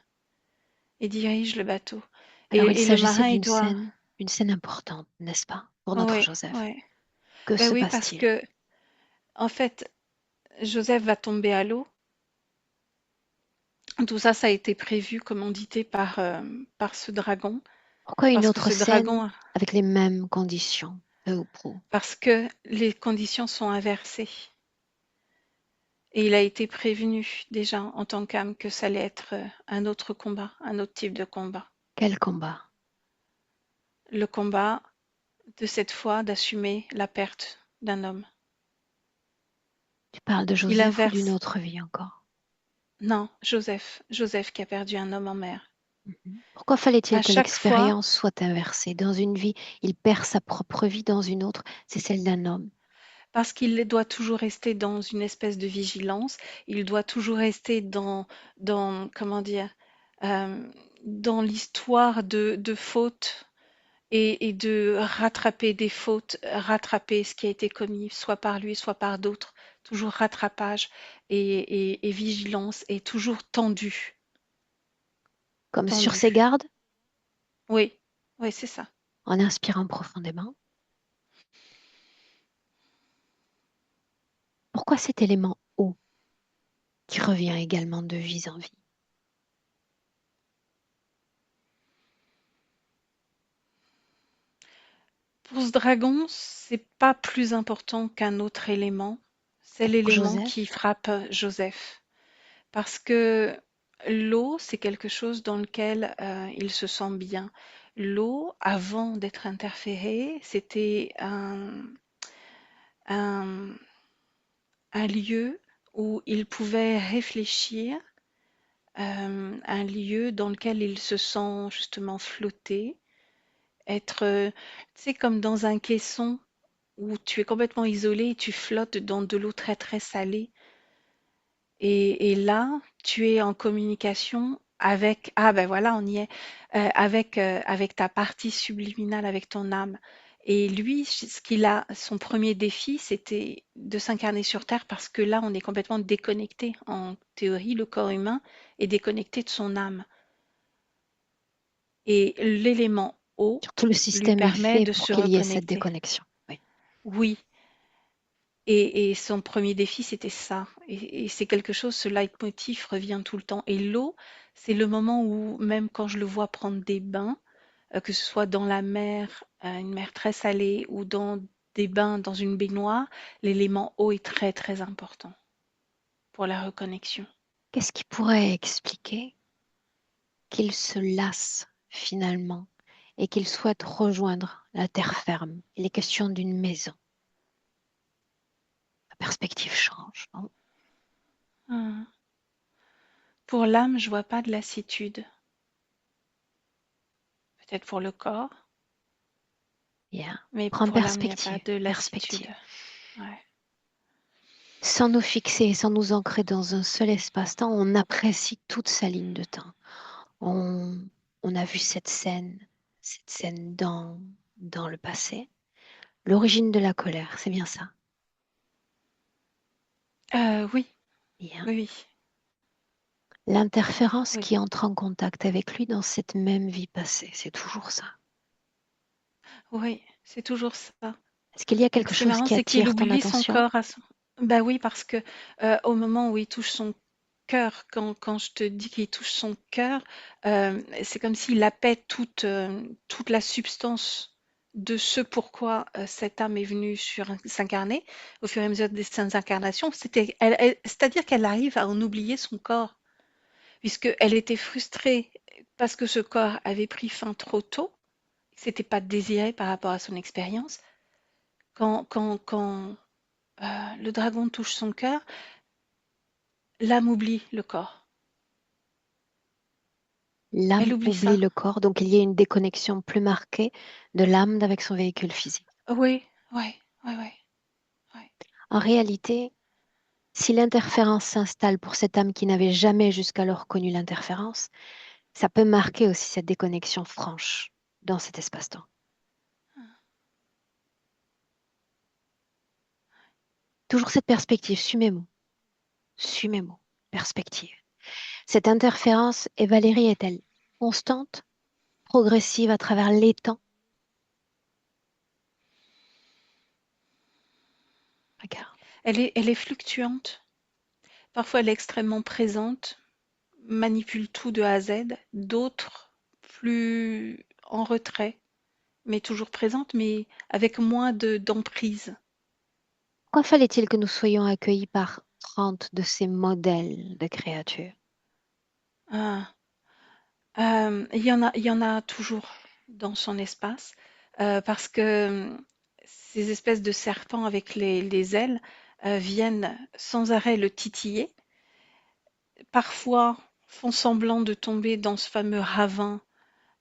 et dirige le bateau. Alors il Et le s'agissait marin, il doit... d'une scène importante, n'est-ce pas, pour notre Oui, Joseph. oui. Que Ben se oui, parce passe-t-il? que, en fait, Joseph va tomber à l'eau. Tout ça, ça a été prévu, commandité par ce dragon. Pourquoi une Parce que autre ce scène dragon, avec les mêmes conditions, peu ou prou? parce que les conditions sont inversées. Et il a été prévenu déjà en tant qu'âme que ça allait être un autre combat, un autre type de combat. Quel combat? Le combat de cette fois d'assumer la perte d'un homme. Tu parles de Il Joseph ou d'une inverse. autre vie encore? Non, Joseph qui a perdu un homme en mer. Mhm. Pourquoi fallait-il À que chaque fois, l'expérience soit inversée? Dans une vie, il perd sa propre vie, dans une autre, c'est celle d'un homme. parce qu'il doit toujours rester dans une espèce de vigilance, il doit toujours rester comment dire, euh, dans l'histoire de fautes et de rattraper des fautes, rattraper ce qui a été commis, soit par lui, soit par d'autres. Toujours rattrapage et vigilance et toujours tendu, Comme sur tendu. ses gardes, Oui, oui, c'est ça. en inspirant profondément. Pourquoi cet élément eau qui revient également de vie en vie? Pour ce dragon, c'est pas plus important qu'un autre élément. C'est Et pour l'élément qui Joseph, frappe Joseph. Parce que l'eau, c'est quelque chose dans lequel il se sent bien. L'eau, avant d'être interférée, c'était un, un lieu où il pouvait réfléchir, un lieu dans lequel il se sent justement flotter, être, tu sais, comme dans un caisson où tu es complètement isolé et tu flottes dans de l'eau très très salée. Et là, tu es en communication avec, ah ben voilà, on y est, avec ta partie subliminale, avec ton âme. Et lui, ce qu'il a, son premier défi, c'était de s'incarner sur Terre parce que là, on est complètement déconnecté. En théorie, le corps humain est déconnecté de son âme. Et l'élément eau Surtout le lui système est permet fait de pour se qu'il y ait cette reconnecter. déconnexion. Oui. Oui, et son premier défi, c'était ça. Et c'est quelque chose, ce leitmotiv revient tout le temps. Et l'eau, c'est le moment où, même quand je le vois prendre des bains, que ce soit dans la mer, une mer très salée, ou dans des bains dans une baignoire, l'élément eau est très très important pour la reconnexion. Qu'est-ce qui pourrait expliquer qu'il se lasse finalement et qu'il souhaite rejoindre la terre ferme? Il est question d'une maison. La perspective change, non? Hum. Pour l'âme, je vois pas de lassitude. Peut-être pour le corps, Bien. mais Prends pour l'âme, il n'y a pas perspective, de lassitude. perspective. Ouais. Sans nous fixer, sans nous ancrer dans un seul espace-temps, on apprécie toute sa ligne de temps. On, on a vu cette scène dans le passé. L'origine de la colère, c'est bien ça. Oui, Bien. oui, oui, L'interférence oui. qui entre en contact avec lui dans cette même vie passée, c'est toujours ça. Oui, c'est toujours ça. Est-ce qu'il y a Et quelque ce qui est chose marrant, qui c'est qu'il attire ton oublie son attention? corps à son... Bah oui, parce que au moment où il touche son cœur, quand je te dis qu'il touche son cœur, c'est comme s'il appelle toute la substance de ce pourquoi cette âme est venue s'incarner au fur et à mesure des cinq incarnations. C'est-à-dire qu'elle arrive à en oublier son corps, puisqu'elle était frustrée parce que ce corps avait pris fin trop tôt, c'était pas désiré par rapport à son expérience. Quand le dragon touche son cœur, l'âme oublie le corps. L'âme Elle oublie oublie ça. le corps, donc il y a une déconnexion plus marquée de l'âme avec son véhicule physique. Oui, oui, oui, oui, oui. En réalité, si l'interférence s'installe pour cette âme qui n'avait jamais jusqu'alors connu l'interférence, ça peut marquer aussi cette déconnexion franche dans cet espace-temps. Toujours cette perspective, suis mes mots, perspective. Cette interférence, et Valérie, est-elle constante, progressive à travers les temps? Regarde. Elle est fluctuante. Parfois, elle est extrêmement présente, manipule tout de A à Z. D'autres, plus en retrait, mais toujours présente, mais avec moins d'emprise. Pourquoi fallait-il que nous soyons accueillis par 30 de ces modèles de créatures? Ah, il y en a toujours dans son espace, parce que ces espèces de serpents avec les ailes viennent sans arrêt le titiller, parfois font semblant de tomber dans ce fameux ravin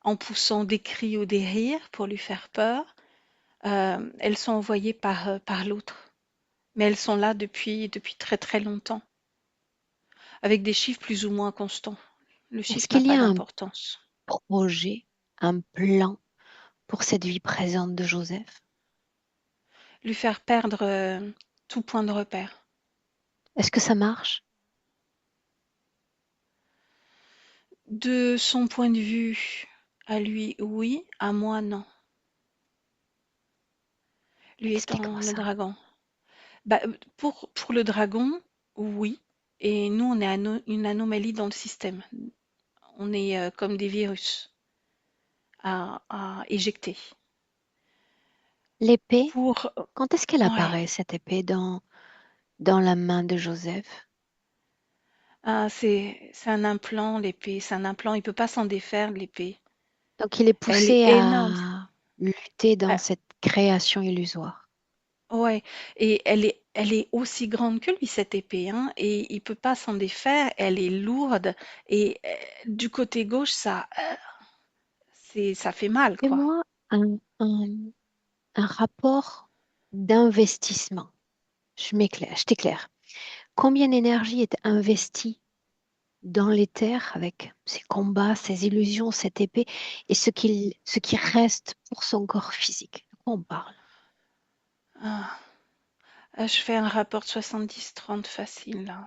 en poussant des cris ou des rires pour lui faire peur. Elles sont envoyées par l'autre, mais elles sont là depuis très très longtemps, avec des chiffres plus ou moins constants. Le Est-ce chiffre n'a qu'il y pas a un d'importance. projet, un plan pour cette vie présente de Joseph? Lui faire perdre tout point de repère. Est-ce que ça marche? De son point de vue, à lui, oui, à moi, non. Lui étant Explique-moi le ça. dragon. Bah, pour le dragon, oui. Et nous, on est une anomalie dans le système. On est comme des virus à éjecter. L'épée, Pour, quand est-ce qu'elle ouais, apparaît, cette épée, dans la main de Joseph? c'est un implant, l'épée. C'est un implant. Il peut pas s'en défaire, l'épée. Donc il est Elle est poussé énorme. à lutter dans Ah, cette création illusoire. Ouais, et elle est aussi grande que lui, cette épée, hein, et il peut pas s'en défaire. Elle est lourde et du côté gauche, ça fait mal, Et quoi. moi, un rapport d'investissement. Je t'éclaire. Combien d'énergie est investie dans les terres avec ses combats, ses illusions, cette épée et ce qui reste pour son corps physique? De quoi on parle? Ah, je fais un rapport de 70-30 facile, là.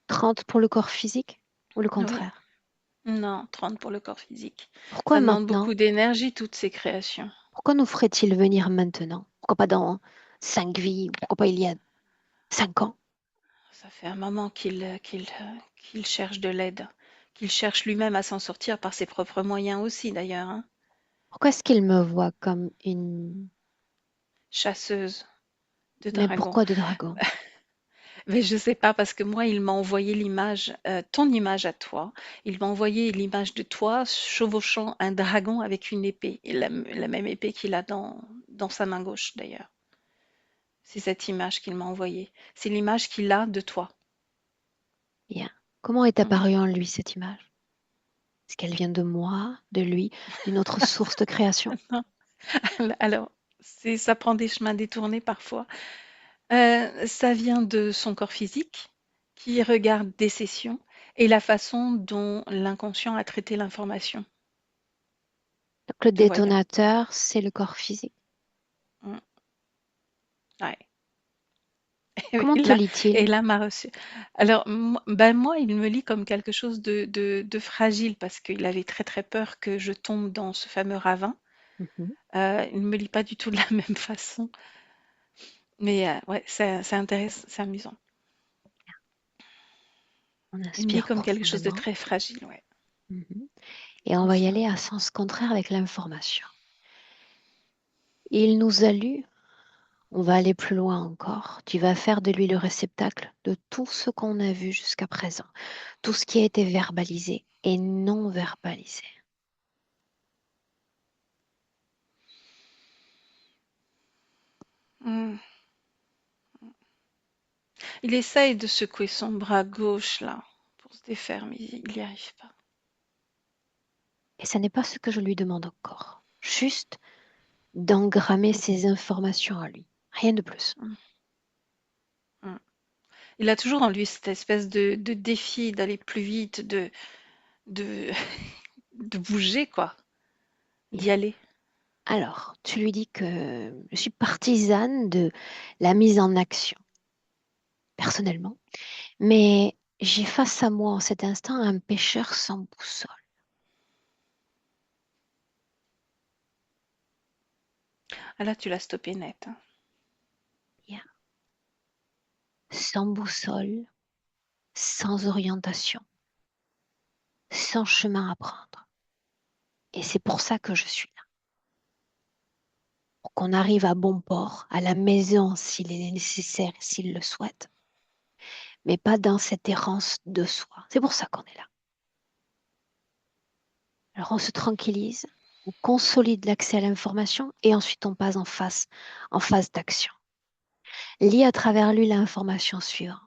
30 pour le corps physique ou le Oui, contraire? non, 30 pour le corps physique. Pourquoi Ça demande maintenant? beaucoup d'énergie, toutes ces créations. Pourquoi nous ferait-il venir maintenant? Pourquoi pas dans 5 vies? Pourquoi pas il y a 5 ans? Ça fait un moment qu'il cherche de l'aide, qu'il cherche lui-même à s'en sortir par ses propres moyens aussi, d'ailleurs, hein. Pourquoi est-ce qu'il me voit comme une... Chasseuse de Mais dragons. pourquoi de dragon? Mais je sais pas parce que moi, il m'a envoyé l'image, ton image à toi. Il m'a envoyé l'image de toi chevauchant un dragon avec une épée, et la même épée qu'il a dans sa main gauche d'ailleurs. C'est cette image qu'il m'a envoyée. C'est l'image qu'il a de toi. Bien. Comment est Mhm. apparue en lui cette image? Est-ce qu'elle vient de moi, de lui, d'une autre source de création? Alors, ça prend des chemins détournés parfois. Ça vient de son corps physique qui regarde des sessions et la façon dont l'inconscient a traité l'information. Donc le Te voilà. détonateur, c'est le corps physique. Mm. Ouais. Comment Et te là, lit-il? et là m'a reçu. Alors, ben moi, il me lit comme quelque chose de fragile parce qu'il avait très très peur que je tombe dans ce fameux ravin. Mhm. Il ne me lit pas du tout de la même façon. Mais ouais, c'est intéressant, c'est amusant. On Il me lit inspire comme quelque chose de profondément. très fragile, ouais, Mhm. Et on va y doucement. aller à sens contraire avec l'information. Il nous a lu, on va aller plus loin encore. Tu vas faire de lui le réceptacle de tout ce qu'on a vu jusqu'à présent, tout ce qui a été verbalisé et non verbalisé. Hmm. Il essaye de secouer son bras gauche là pour se défaire, mais il n'y arrive pas. Et ce n'est pas ce que je lui demande encore. Juste d'engrammer ces informations à lui. Rien de plus. Hmm, hmm. Il a toujours en lui cette espèce de défi d'aller plus vite, de, de bouger, quoi, d'y Bien. aller. Alors, tu lui dis que je suis partisane de la mise en action, personnellement, mais j'ai face à moi en cet instant un pêcheur sans boussole. Ah là, tu l'as stoppé net, hein. Bien. Sans boussole, sans orientation, sans chemin à prendre. Et c'est pour ça que je suis là. Pour qu'on arrive à bon port, à la maison s'il est nécessaire, s'il le souhaite, mais pas dans cette errance de soi. C'est pour ça qu'on est là. Alors on se tranquillise, on consolide l'accès à l'information et ensuite on passe en phase d'action. Lis à travers lui l'information suivante.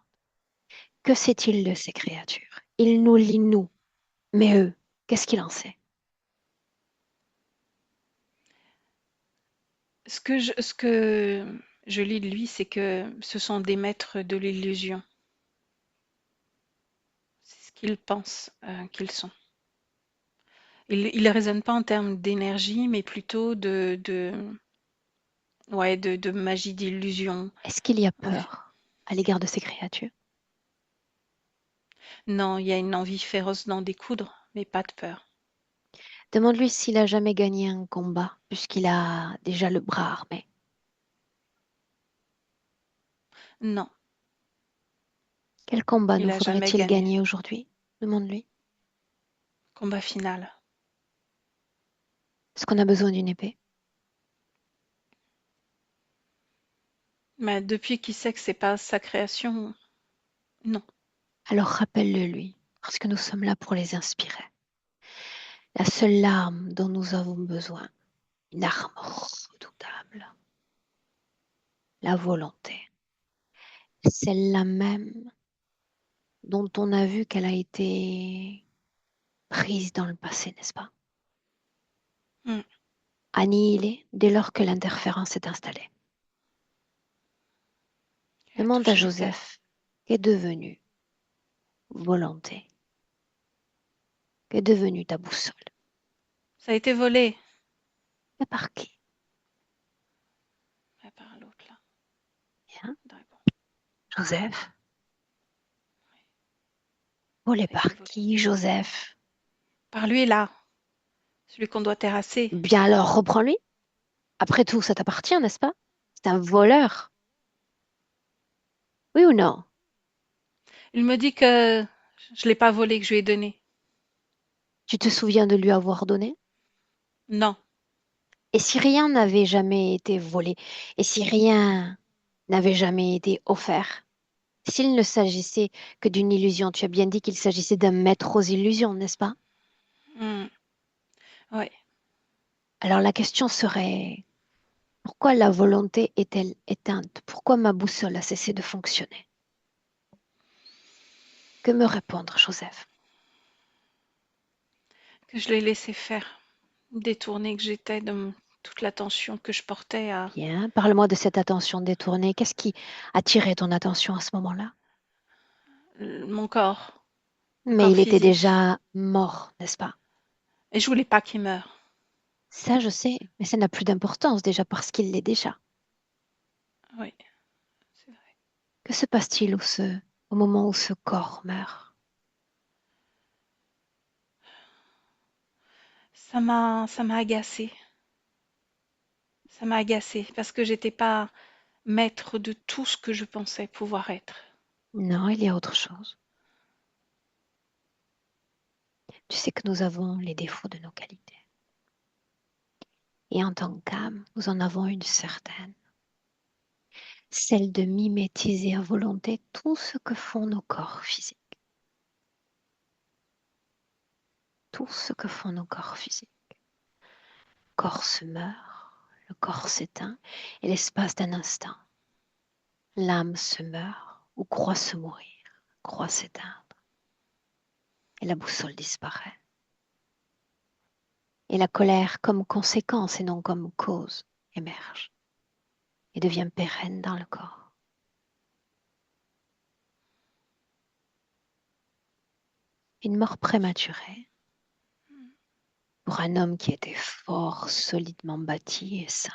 Que sait-il de ces créatures? Il nous lit nous, mais eux, qu'est-ce qu'il en sait? Ce que je lis de lui, c'est que ce sont des maîtres de l'illusion. C'est ce qu'il pense qu'ils sont. Il ne raisonne pas en termes d'énergie, mais plutôt ouais, de magie d'illusion. Est-ce qu'il y a Ouais. peur à l'égard de ces créatures? Non, il y a une envie féroce d'en découdre, mais pas de peur. Demande-lui s'il a jamais gagné un combat, puisqu'il a déjà le bras armé. Non, Quel combat il nous a jamais faudrait-il gagné. gagner aujourd'hui? Demande-lui. Combat final. Est-ce qu'on a besoin d'une épée? Mais depuis qu'il sait que c'est pas sa création, non. Alors rappelle-le lui, parce que nous sommes là pour les inspirer. La seule arme dont nous avons besoin, une arme redoutable, la volonté, celle-là même dont on a vu qu'elle a été prise dans le passé, n'est-ce pas? Mm. Annihilée dès lors que l'interférence est installée. Elle a Demande à touché le terre. Joseph qu'est devenue volonté, qu'est devenue ta boussole. Ça a été volé. Et par qui? Ouais, par l'autre là. Bien. Dragon. Joseph. Volé Ça a été par volé. qui, Joseph? Par lui là. Celui qu'on doit terrasser. Bien alors, reprends-lui. Après tout, ça t'appartient, n'est-ce pas? C'est un voleur. Oui ou non? Il me dit que je l'ai pas volé, que je lui ai donné. Tu te souviens de lui avoir donné? Non. Et si rien n'avait jamais été volé, et si rien n'avait jamais été offert, s'il ne s'agissait que d'une illusion, tu as bien dit qu'il s'agissait d'un maître aux illusions, n'est-ce pas? Mm. Ouais. Alors la question serait, pourquoi la volonté est-elle éteinte? Pourquoi ma boussole a cessé de fonctionner? Que me répondre, Joseph? Que je l'ai laissé faire. Détourné que j'étais toute l'attention que je portais à Bien, parle-moi de cette attention détournée. Qu'est-ce qui attirait ton attention à ce moment-là? mon Mais corps il était physique. déjà mort, n'est-ce pas? Et je voulais pas qu'il meure. Ça, je sais, mais ça n'a plus d'importance déjà parce qu'il l'est déjà. Oui, c'est vrai. Que se passe-t-il au moment où ce corps meurt? Ça m'a agacée. Ça m'a agacée parce que j'étais pas maître de tout ce que je pensais pouvoir être. Non, il y a autre chose. Tu sais que nous avons les défauts de nos qualités. Et en tant qu'âme, nous en avons une certaine, celle de mimétiser à volonté tout ce que font nos corps physiques. Tout ce que font nos corps physiques. Le corps se meurt, le corps s'éteint, et l'espace d'un instant, l'âme se meurt ou croit se mourir, croit s'éteindre, et la boussole disparaît. Et la colère comme conséquence et non comme cause émerge et devient pérenne dans le corps. Une mort prématurée pour un homme qui était fort, solidement bâti et sain.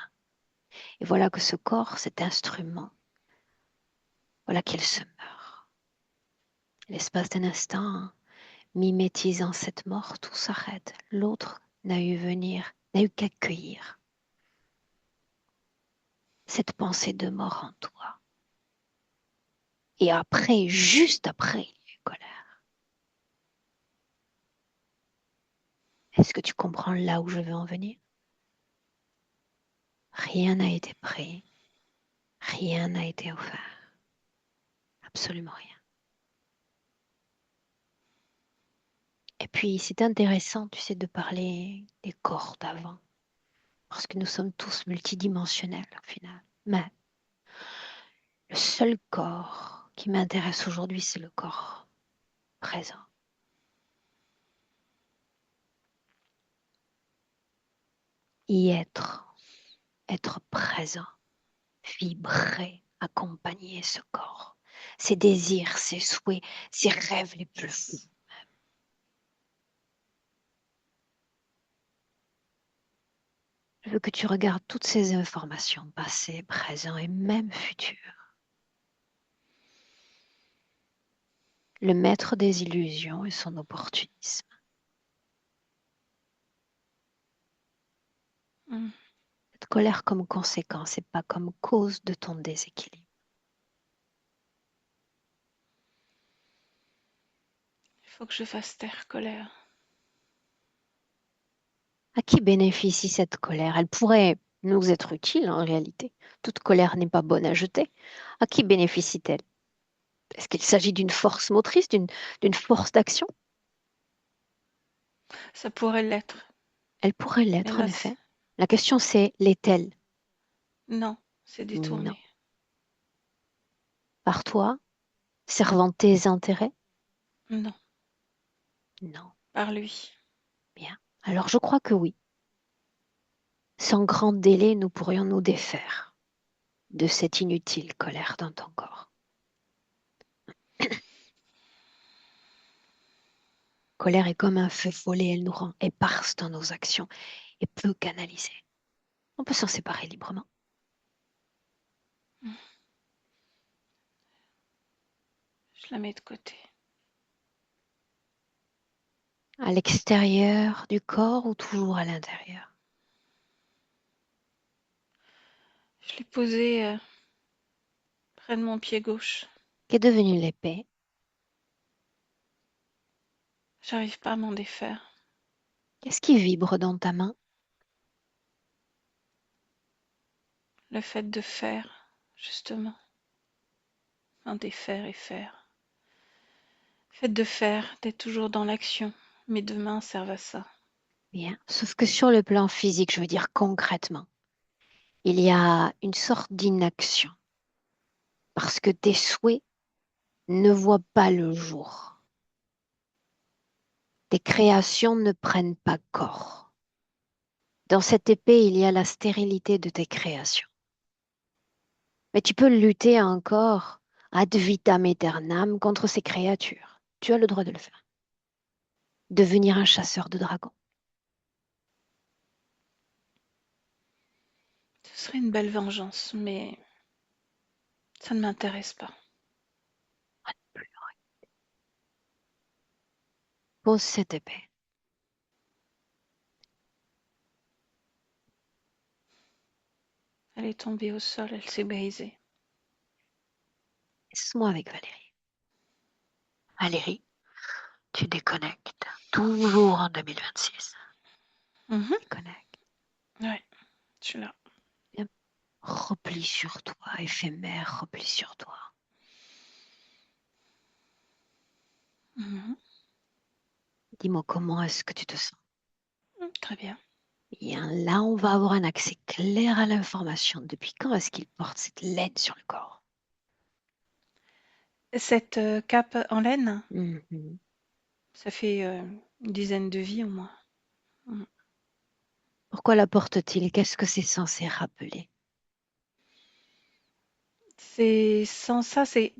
Et voilà que ce corps, cet instrument, voilà qu'il se meurt. L'espace d'un instant, mimétisant cette mort, tout s'arrête. L'autre n'a eu qu'accueillir cette pensée de mort en toi. Et après, juste après, il y a eu colère. Est-ce que tu comprends là où je veux en venir? Rien n'a été pris, rien n'a été offert, absolument rien. Et puis, c'est intéressant, tu sais, de parler des corps d'avant, parce que nous sommes tous multidimensionnels au final. Mais le seul corps qui m'intéresse aujourd'hui, c'est le corps présent. Y être présent, vibrer, accompagner ce corps, ses désirs, ses souhaits, ses rêves les plus fous. Je veux que tu regardes toutes ces informations, passées, présentes et même futures. Le maître des illusions et son opportunisme. Mm. Cette colère comme conséquence et pas comme cause de ton déséquilibre. Il faut que je fasse taire colère. À qui bénéficie cette colère? Elle pourrait nous être utile en réalité. Toute colère n'est pas bonne à jeter. À qui bénéficie-t-elle? Est-ce qu'il s'agit d'une force motrice, d'une force d'action? Ça pourrait l'être. Elle pourrait Mais l'être en là, effet. La question c'est, l'est-elle? non, c'est Non. détourné. par toi, servant tes intérêts? Non, Non. par lui. Bien. Alors je crois que oui. Sans grand délai, nous pourrions nous défaire de cette inutile colère dans ton corps. Colère est comme un feu follet, elle nous rend éparses dans nos actions et peu canalisée. On peut s'en séparer librement. Je la mets de côté. À l'extérieur du corps ou toujours à l'intérieur? Je l'ai posée près de mon pied gauche. Qu'est devenue l'épée? J'arrive pas à m'en défaire. Qu'est-ce qui vibre dans ta main? Le fait de faire, justement. En défaire et faire. Le fait de faire, d'être toujours dans l'action. Mes deux mains servent à ça. Bien. Sauf que sur le plan physique, je veux dire concrètement, il y a une sorte d'inaction parce que tes souhaits ne voient pas le jour. Tes créations ne prennent pas corps. Dans cette épée, il y a la stérilité de tes créations. Mais tu peux lutter encore ad vitam aeternam contre ces créatures. Tu as le droit de le faire. Devenir un chasseur de dragons. Ce serait une belle vengeance, mais ça ne m'intéresse pas. Pose cette épée. Elle est tombée au sol, elle s'est brisée. Laisse-moi avec Valérie. Valérie, tu déconnectes. Toujours en 2026. Mhm. Déconnecte. Ouais, je suis là. Bien. Replie sur toi, éphémère, replie sur toi. Mhm. Dis-moi comment est-ce que tu te sens. Très bien. Bien, là, on va avoir un accès clair à l'information. Depuis quand est-ce qu'il porte cette laine sur le corps? Cette cape en laine, Mhm. ça fait une dizaine de vies au moins. Mhm. Pourquoi la porte-t-il? Qu'est-ce que c'est censé rappeler? C'est sans ça, c'est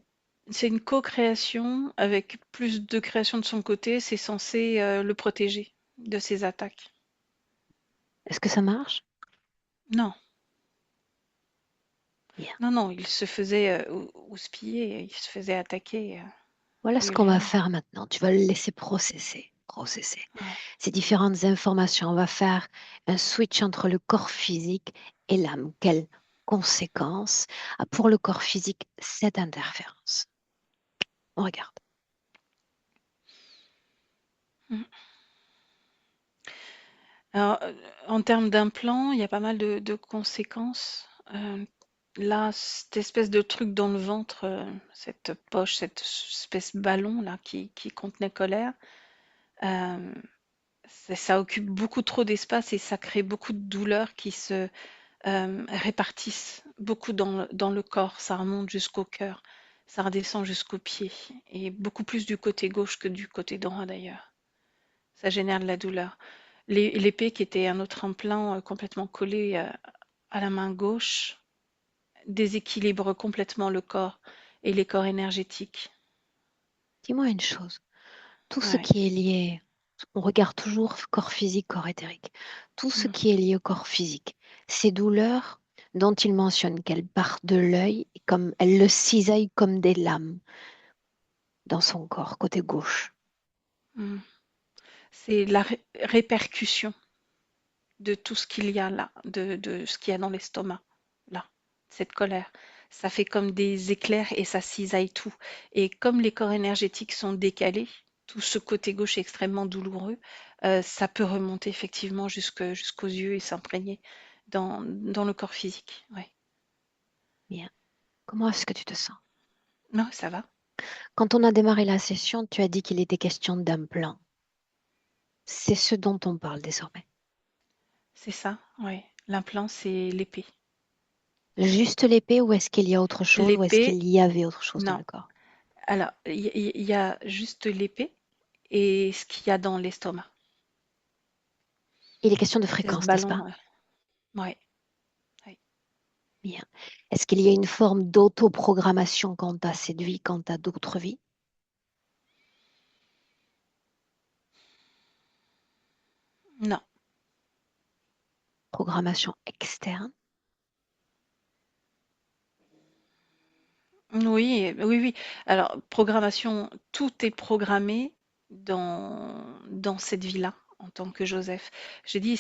une co-création avec plus de création de son côté. C'est censé le protéger de ses attaques. Est-ce que ça marche? Non, Bien. non, non, il se faisait houspiller, il se faisait attaquer Voilà ce qu'on va régulièrement. faire maintenant. Tu vas le laisser processer, processer Ouais. ces différentes informations. On va faire un switch entre le corps physique et l'âme. Quelles conséquences a pour le corps physique cette interférence? On regarde. Mm. Alors, en termes d'implants, il y a pas mal de conséquences. Là, cette espèce de truc dans le ventre, cette poche, cette espèce de ballon là qui contenait colère, euh, ça occupe beaucoup trop d'espace et ça crée beaucoup de douleurs qui se répartissent beaucoup dans le corps. Ça remonte jusqu'au cœur, ça redescend jusqu'aux pieds et beaucoup plus du côté gauche que du côté droit d'ailleurs. Ça génère de la douleur. L'épée qui était un autre implant complètement collé à la main gauche déséquilibre complètement le corps et les corps énergétiques. Dis-moi une chose. Tout ce Ouais. qui est lié, on regarde toujours corps physique, corps éthérique. Tout ce Mm. qui est lié au corps physique, ces douleurs dont il mentionne qu'elles partent de l'œil, comme elles le cisaillent comme des lames dans son corps, côté gauche. Mm. C'est la répercussion de tout ce qu'il y a là, de ce qu'il y a dans l'estomac, là, cette colère. Ça fait comme des éclairs et ça cisaille tout. Et comme les corps énergétiques sont décalés, tout ce côté gauche est extrêmement douloureux, ça peut remonter effectivement jusqu'aux yeux et s'imprégner dans le corps physique. Ouais. Bien. Comment est-ce que tu te sens? Non, ça va. Quand on a démarré la session, tu as dit qu'il était question d'un plan. C'est ce dont on parle désormais. C'est ça, ouais. L'implant, c'est l'épée. Juste l'épée ou est-ce qu'il y a autre chose ou est-ce qu'il L'épée, y avait autre chose dans non. le corps? Alors, il y a juste l'épée et ce qu'il y a dans l'estomac. Il est question de C'est ce fréquence, n'est-ce pas? ballon. Ouais, ouais. Bien. Est-ce qu'il y a une forme d'autoprogrammation quant à cette vie, quant à d'autres vies? Non. Programmation externe? Oui, oui, oui. Alors, programmation, tout est programmé dans cette vie-là en tant que Joseph. J'ai dit,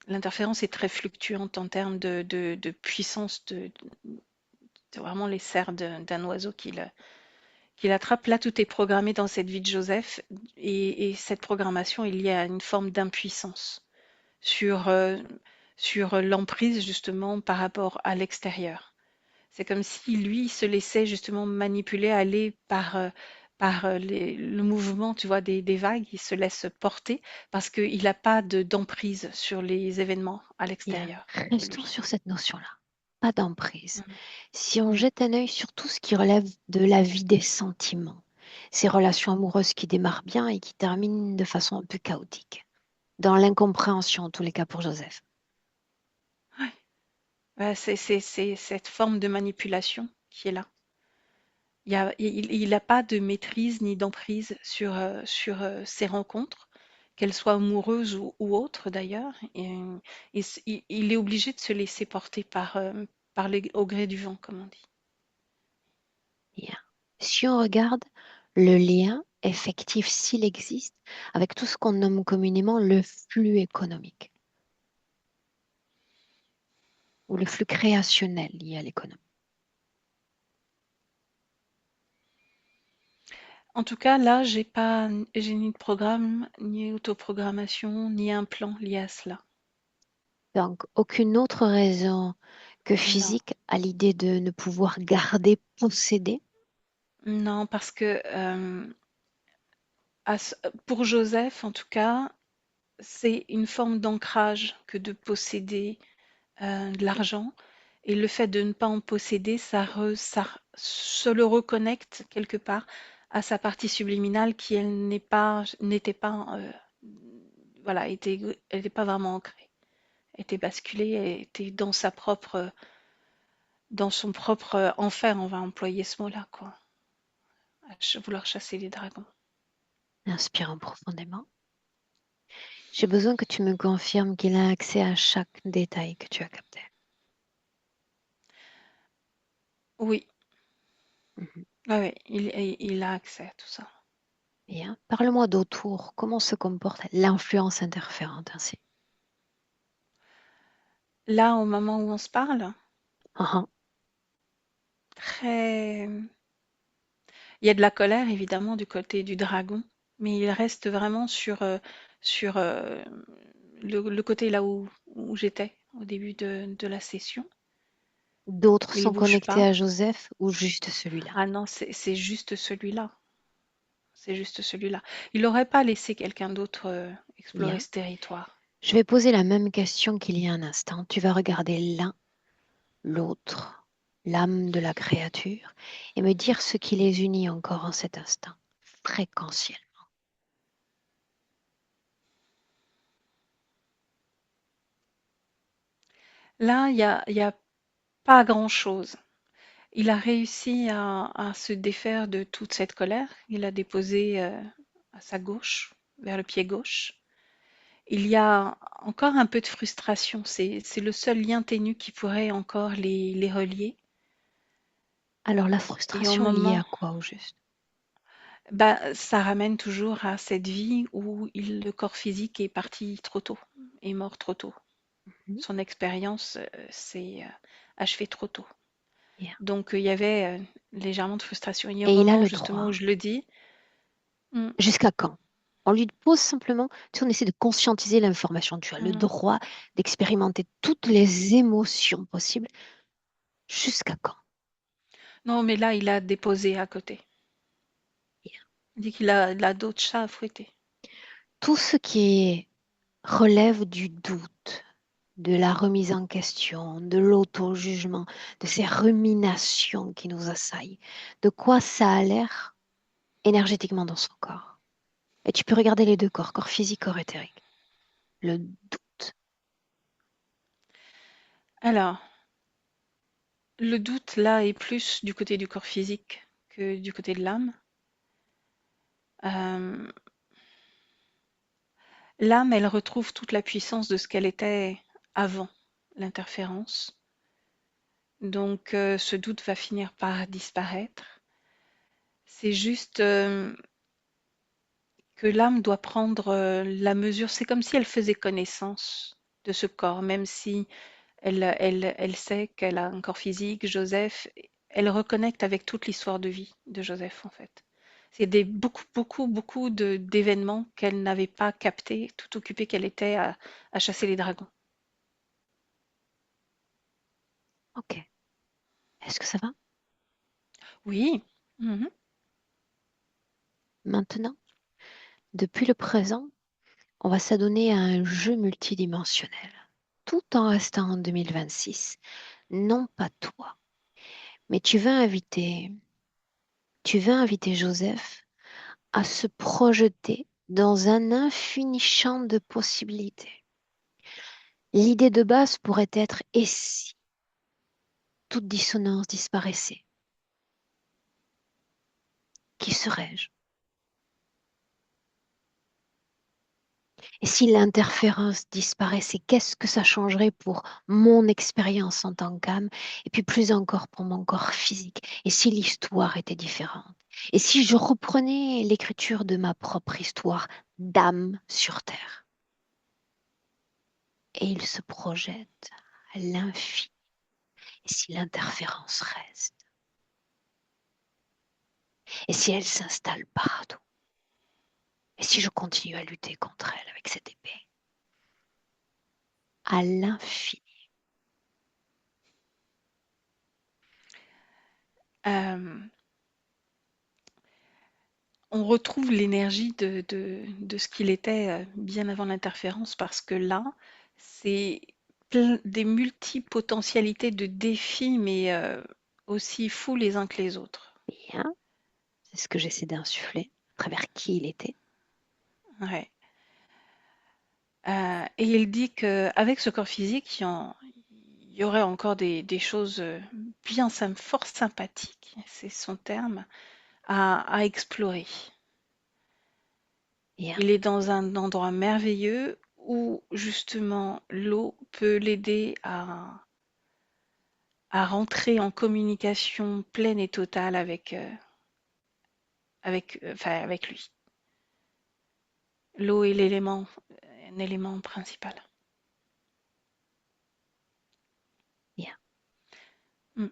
l'interférence est très fluctuante en termes de puissance, de vraiment les serres d'un oiseau qu'il attrape. Là, tout est programmé dans cette vie de Joseph et cette programmation est liée à une forme d'impuissance sur, sur l'emprise justement par rapport à l'extérieur. C'est comme si lui se laissait justement manipuler, aller par le mouvement, tu vois, des vagues. Il se laisse porter parce qu'il n'a pas d'emprise sur les événements à Bien. l'extérieur de Restons lui. sur cette notion-là. Pas d'emprise. Mhm. Si on Mhm. jette un œil sur tout ce qui relève de la vie des sentiments, ces relations amoureuses qui démarrent bien et qui terminent de façon un peu chaotique, dans l'incompréhension en tous les cas pour Joseph. Ouais. Ouais, c'est cette forme de manipulation qui est là. Il n'a pas de maîtrise ni d'emprise sur ces rencontres, qu'elles soient amoureuses ou autres d'ailleurs. Il est obligé de se laisser porter au gré du vent, comme on dit. Bien. Si on regarde le lien effectif, s'il existe, avec tout ce qu'on nomme communément le flux économique ou le flux créationnel lié à l'économie. En tout cas, là, j'ai ni de programme, ni autoprogrammation, ni un plan lié à cela. Donc, aucune autre raison que Non, physique à l'idée de ne pouvoir garder, posséder. non, parce que pour Joseph, en tout cas, c'est une forme d'ancrage que de posséder de l'argent. Et le fait de ne pas en posséder, ça se le reconnecte quelque part à sa partie subliminale qui, elle, n'était pas, voilà, elle n'était pas vraiment ancrée, était basculée, elle était dans dans son propre enfer, on va employer ce mot-là, quoi, vouloir chasser les dragons. Inspirons profondément. J'ai besoin que tu me confirmes qu'il a accès à chaque détail que tu as capté. Oui, Mhm. ouais, ouais, il a accès à tout ça. Bien. Parle-moi d'autour. Comment se comporte l'influence interférente ainsi? Là, au moment où on se parle, Ah, ah. très il y a de la colère évidemment du côté du dragon, mais il reste vraiment sur le côté là où j'étais au début de la session. D'autres Il sont bouge connectés pas. à Joseph ou juste celui-là? Ah non, c'est juste celui-là. C'est juste celui-là. Il n'aurait pas laissé quelqu'un d'autre explorer Bien. ce territoire. Je vais poser la même question qu'il y a un instant. Tu vas regarder l'un, l'autre, l'âme de la créature, et me dire ce qui les unit encore en cet instant, fréquentiel. Là, il y a pas grand-chose. Il a réussi à se défaire de toute cette colère. Il a déposé à sa gauche, vers le pied gauche. Il y a encore un peu de frustration. C'est le seul lien ténu qui pourrait encore les relier. Alors la Et au frustration liée moment, à quoi au juste? bah, ça ramène toujours à cette vie où le corps physique est parti trop tôt, est mort trop tôt. Mhm. Son expérience s'est achevée trop tôt. Bien. Donc il y avait légèrement de frustration. Et au Et il a moment le justement où droit. je le dis, mm, Jusqu'à quand? On lui pose simplement, tu sais, on essaie de conscientiser l'information. Tu as le mm, droit d'expérimenter toutes les émotions possibles. Jusqu'à quand? non, mais là, il a déposé à côté. Bien. Il dit il a d'autres chats à fouetter. Tout ce qui relève du doute, de la remise en question, de l'auto-jugement, de ces ruminations qui nous assaillent, de quoi ça a l'air énergétiquement dans son corps. Et tu peux regarder les deux corps, corps physique, corps éthérique. Le doute. Alors, le doute là est plus du côté du corps physique que du côté de l'âme. Euh, L'âme, elle retrouve toute la puissance de ce qu'elle était avant l'interférence. Donc, ce doute va finir par disparaître. C'est juste que l'âme doit prendre la mesure. C'est comme si elle faisait connaissance de ce corps, même si elle sait qu'elle a un corps physique, Joseph, elle reconnecte avec toute l'histoire de vie de Joseph, en fait. C'est beaucoup d'événements qu'elle n'avait pas captés, tout occupée qu'elle était à chasser les dragons. Ok. Est-ce que ça va? Oui. Mhm. Maintenant, depuis le présent, on va s'adonner à un jeu multidimensionnel, tout en restant en 2026. Non pas toi, mais tu vas inviter Joseph à se projeter dans un infini champ de possibilités. L'idée de base pourrait être et si toute dissonance disparaissait? Qui serais-je? Et si l'interférence disparaissait, qu'est-ce que ça changerait pour mon expérience en tant qu'âme et puis plus encore pour mon corps physique? Et si l'histoire était différente? Et si je reprenais l'écriture de ma propre histoire d'âme sur Terre? Et il se projette à l'infini. Et si l'interférence reste? Et si elle s'installe partout? Et si je continue à lutter contre elle avec cette épée? À l'infini. Euh, on retrouve l'énergie de ce qu'il était bien avant l'interférence parce que là, c'est des multipotentialités de défis, mais aussi fous les uns que les autres. Bien, c'est ce que j'essaie d'insuffler à travers qui il était. Ouais. Et il dit qu'avec ce corps physique, il y aurait encore des choses bien fort sympathiques, c'est son terme, à explorer. Bien, Il est dans un endroit merveilleux où justement l'eau peut l'aider à rentrer en communication pleine et totale avec lui. L'eau est un élément principal. bien. Mm.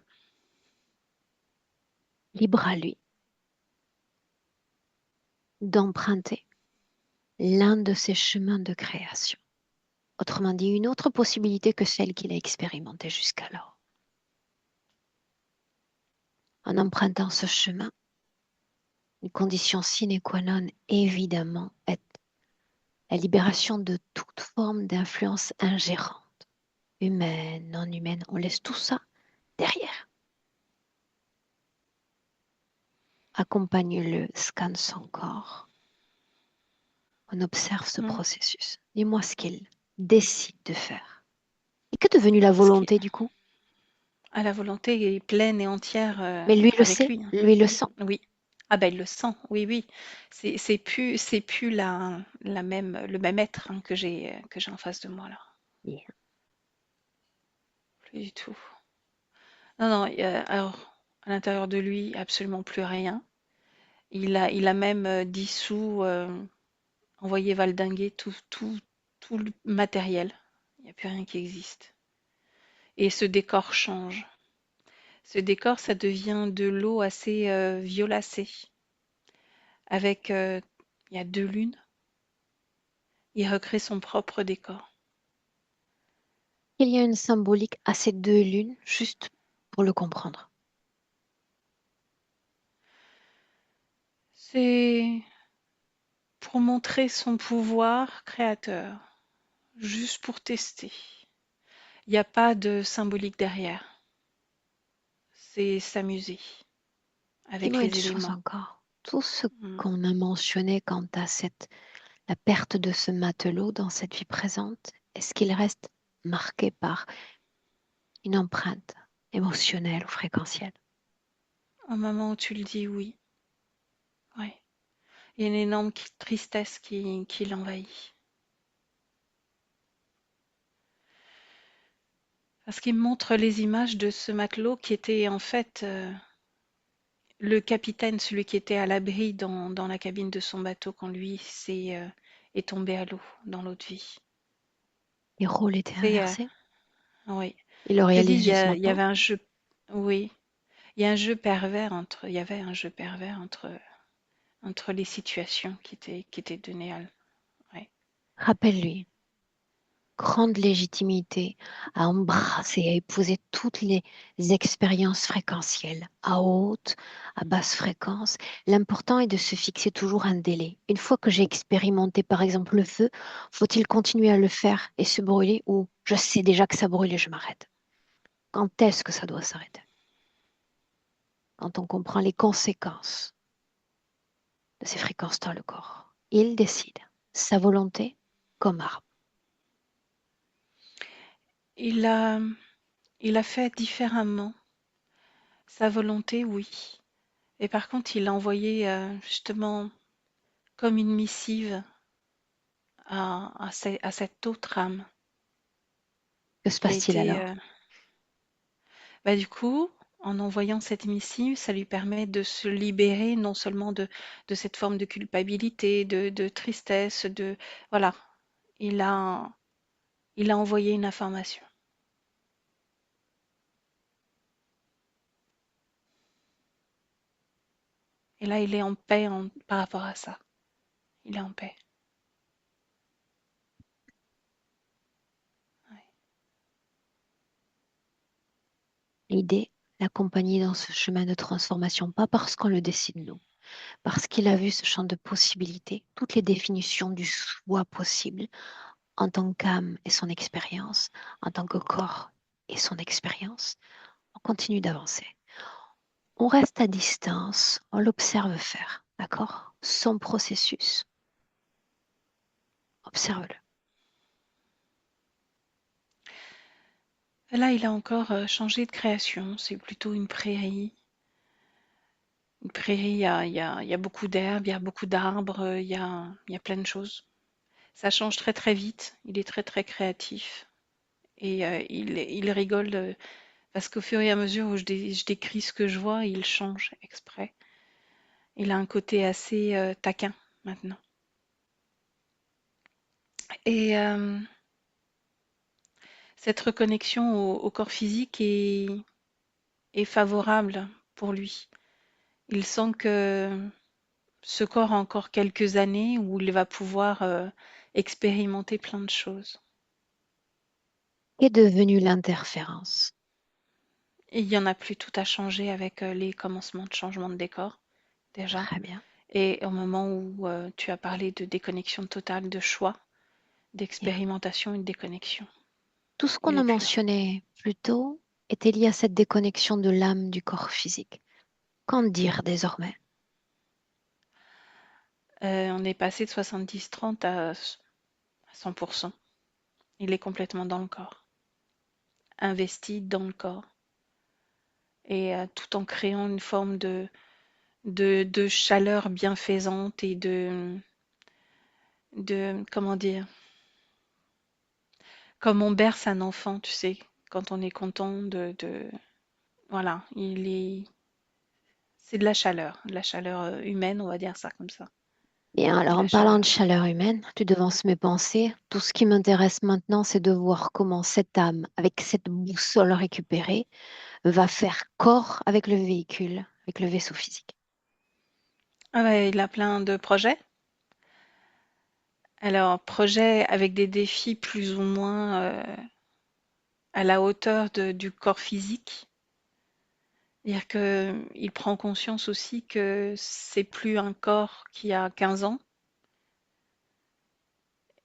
Libre à lui d'emprunter l'un de ses chemins de création. Autrement dit, une autre possibilité que celle qu'il a expérimentée jusqu'alors. En empruntant ce chemin, une condition sine qua non, évidemment, est la libération de toute forme d'influence ingérente, humaine, non humaine. On laisse tout ça derrière. Accompagne-le, scanne son corps. On observe ce Mm. processus. Dis-moi ce qu'il décide de faire. Et qu'est devenue la Ce qui volonté du coup? a la volonté est pleine et entière Mais lui le avec sait, lui, hein. lui le sent. Oui. Ah ben il le sent, oui, oui. C'est plus le même être hein, que j'ai en face de moi là. Bien. Plus du tout. Non, non, alors à l'intérieur de lui, absolument plus rien. Il a même dissous, envoyé valdinguer tout le matériel. Il n'y a plus rien qui existe. Et ce décor change. Ce décor, ça devient de l'eau assez violacée, avec, il y a 2 lunes. Il recrée son propre décor. Il y a une symbolique à ces deux lunes, juste pour le comprendre. C'est pour montrer son pouvoir créateur, juste pour tester. Il n'y a pas de symbolique derrière. C'est s'amuser avec Dis-moi une les chose éléments. encore. Tout ce Mm. qu'on a mentionné quant à la perte de ce matelot dans cette vie présente, est-ce qu'il reste marqué par une empreinte émotionnelle ou fréquentielle? Au moment où tu le dis, oui. Ouais. Il y a une énorme tristesse qui l'envahit. Parce qu'il me montre les images de ce matelot qui était en fait le capitaine, celui qui était à l'abri dans la cabine de son bateau quand lui est tombé à l'eau, dans l'eau de vie. Les rôles étaient C'est, inversés. oui. Il le Je te dis, réalise juste il y maintenant. avait un jeu, oui, il y a un jeu pervers il y avait un jeu pervers entre les situations qui étaient données ouais. Rappelle-lui, grande légitimité à embrasser, à épouser toutes les expériences fréquentielles, à haute, à basse fréquence. L'important est de se fixer toujours un délai. Une fois que j'ai expérimenté, par exemple, le feu, faut-il continuer à le faire et se brûler ou je sais déjà que ça brûle et je m'arrête? Quand est-ce que ça doit s'arrêter? Quand on comprend les conséquences de ces fréquences dans le corps. Il décide. Sa volonté comme arme. Il a, il a fait différemment. Sa volonté, oui. Et par contre, il a envoyé justement comme une missive à cette autre âme Que se qui a passe-t-il été, alors? bah, du coup, en envoyant cette missive, ça lui permet de se libérer non seulement de cette forme de culpabilité, de tristesse, voilà. Il a, il a envoyé une information. Et là, il est en paix par rapport à ça. Il est en paix. Ouais. L'idée, l'accompagner dans ce chemin de transformation, pas parce qu'on le décide nous, parce qu'il a vu ce champ de possibilités, toutes les définitions du soi possible en tant qu'âme et son expérience, en tant que corps et son expérience. On continue d'avancer. On reste à distance, on l'observe faire, d'accord? Son processus, observe-le. Là, il a encore changé de création. C'est plutôt une prairie. Une prairie, il y a beaucoup d'herbes, il y a beaucoup d'arbres, il y a plein de choses. Ça change très très vite. Il est très très créatif. Et il rigole parce qu'au fur et à mesure où je décris ce que je vois, il change exprès. Il a un côté assez taquin maintenant. Et cette reconnexion au corps physique est favorable pour lui. Il sent que ce corps a encore quelques années où il va pouvoir expérimenter plein de choses. Qu'est devenue l'interférence? Et il y en a plus, tout a changé avec les commencements de changement de décor déjà. Très bien. Et au moment où tu as parlé de déconnexion totale, de choix, Bien. d'expérimentation et de déconnexion, Tout ce il qu'on a est plus là. mentionné plus tôt était lié à cette déconnexion de l'âme du corps physique. Qu'en dire désormais? On est passé de 70-30 à 100%. Il est complètement dans le corps, investi dans le corps, et tout en créant une forme de chaleur bienfaisante et comment dire, comme on berce un enfant, tu sais, quand on est content voilà, c'est de la chaleur humaine, on va dire ça comme ça, Bien, de alors la en parlant de chaleur. chaleur humaine, tu devances mes pensées. Tout ce qui m'intéresse maintenant, c'est de voir comment cette âme, avec cette boussole récupérée, va faire corps avec le véhicule, avec le vaisseau physique. Ah ouais, il a plein de projets. Alors, projets avec des défis plus ou moins à la hauteur du corps physique. C'est-à-dire qu'il prend conscience aussi que c'est plus un corps qui a 15 ans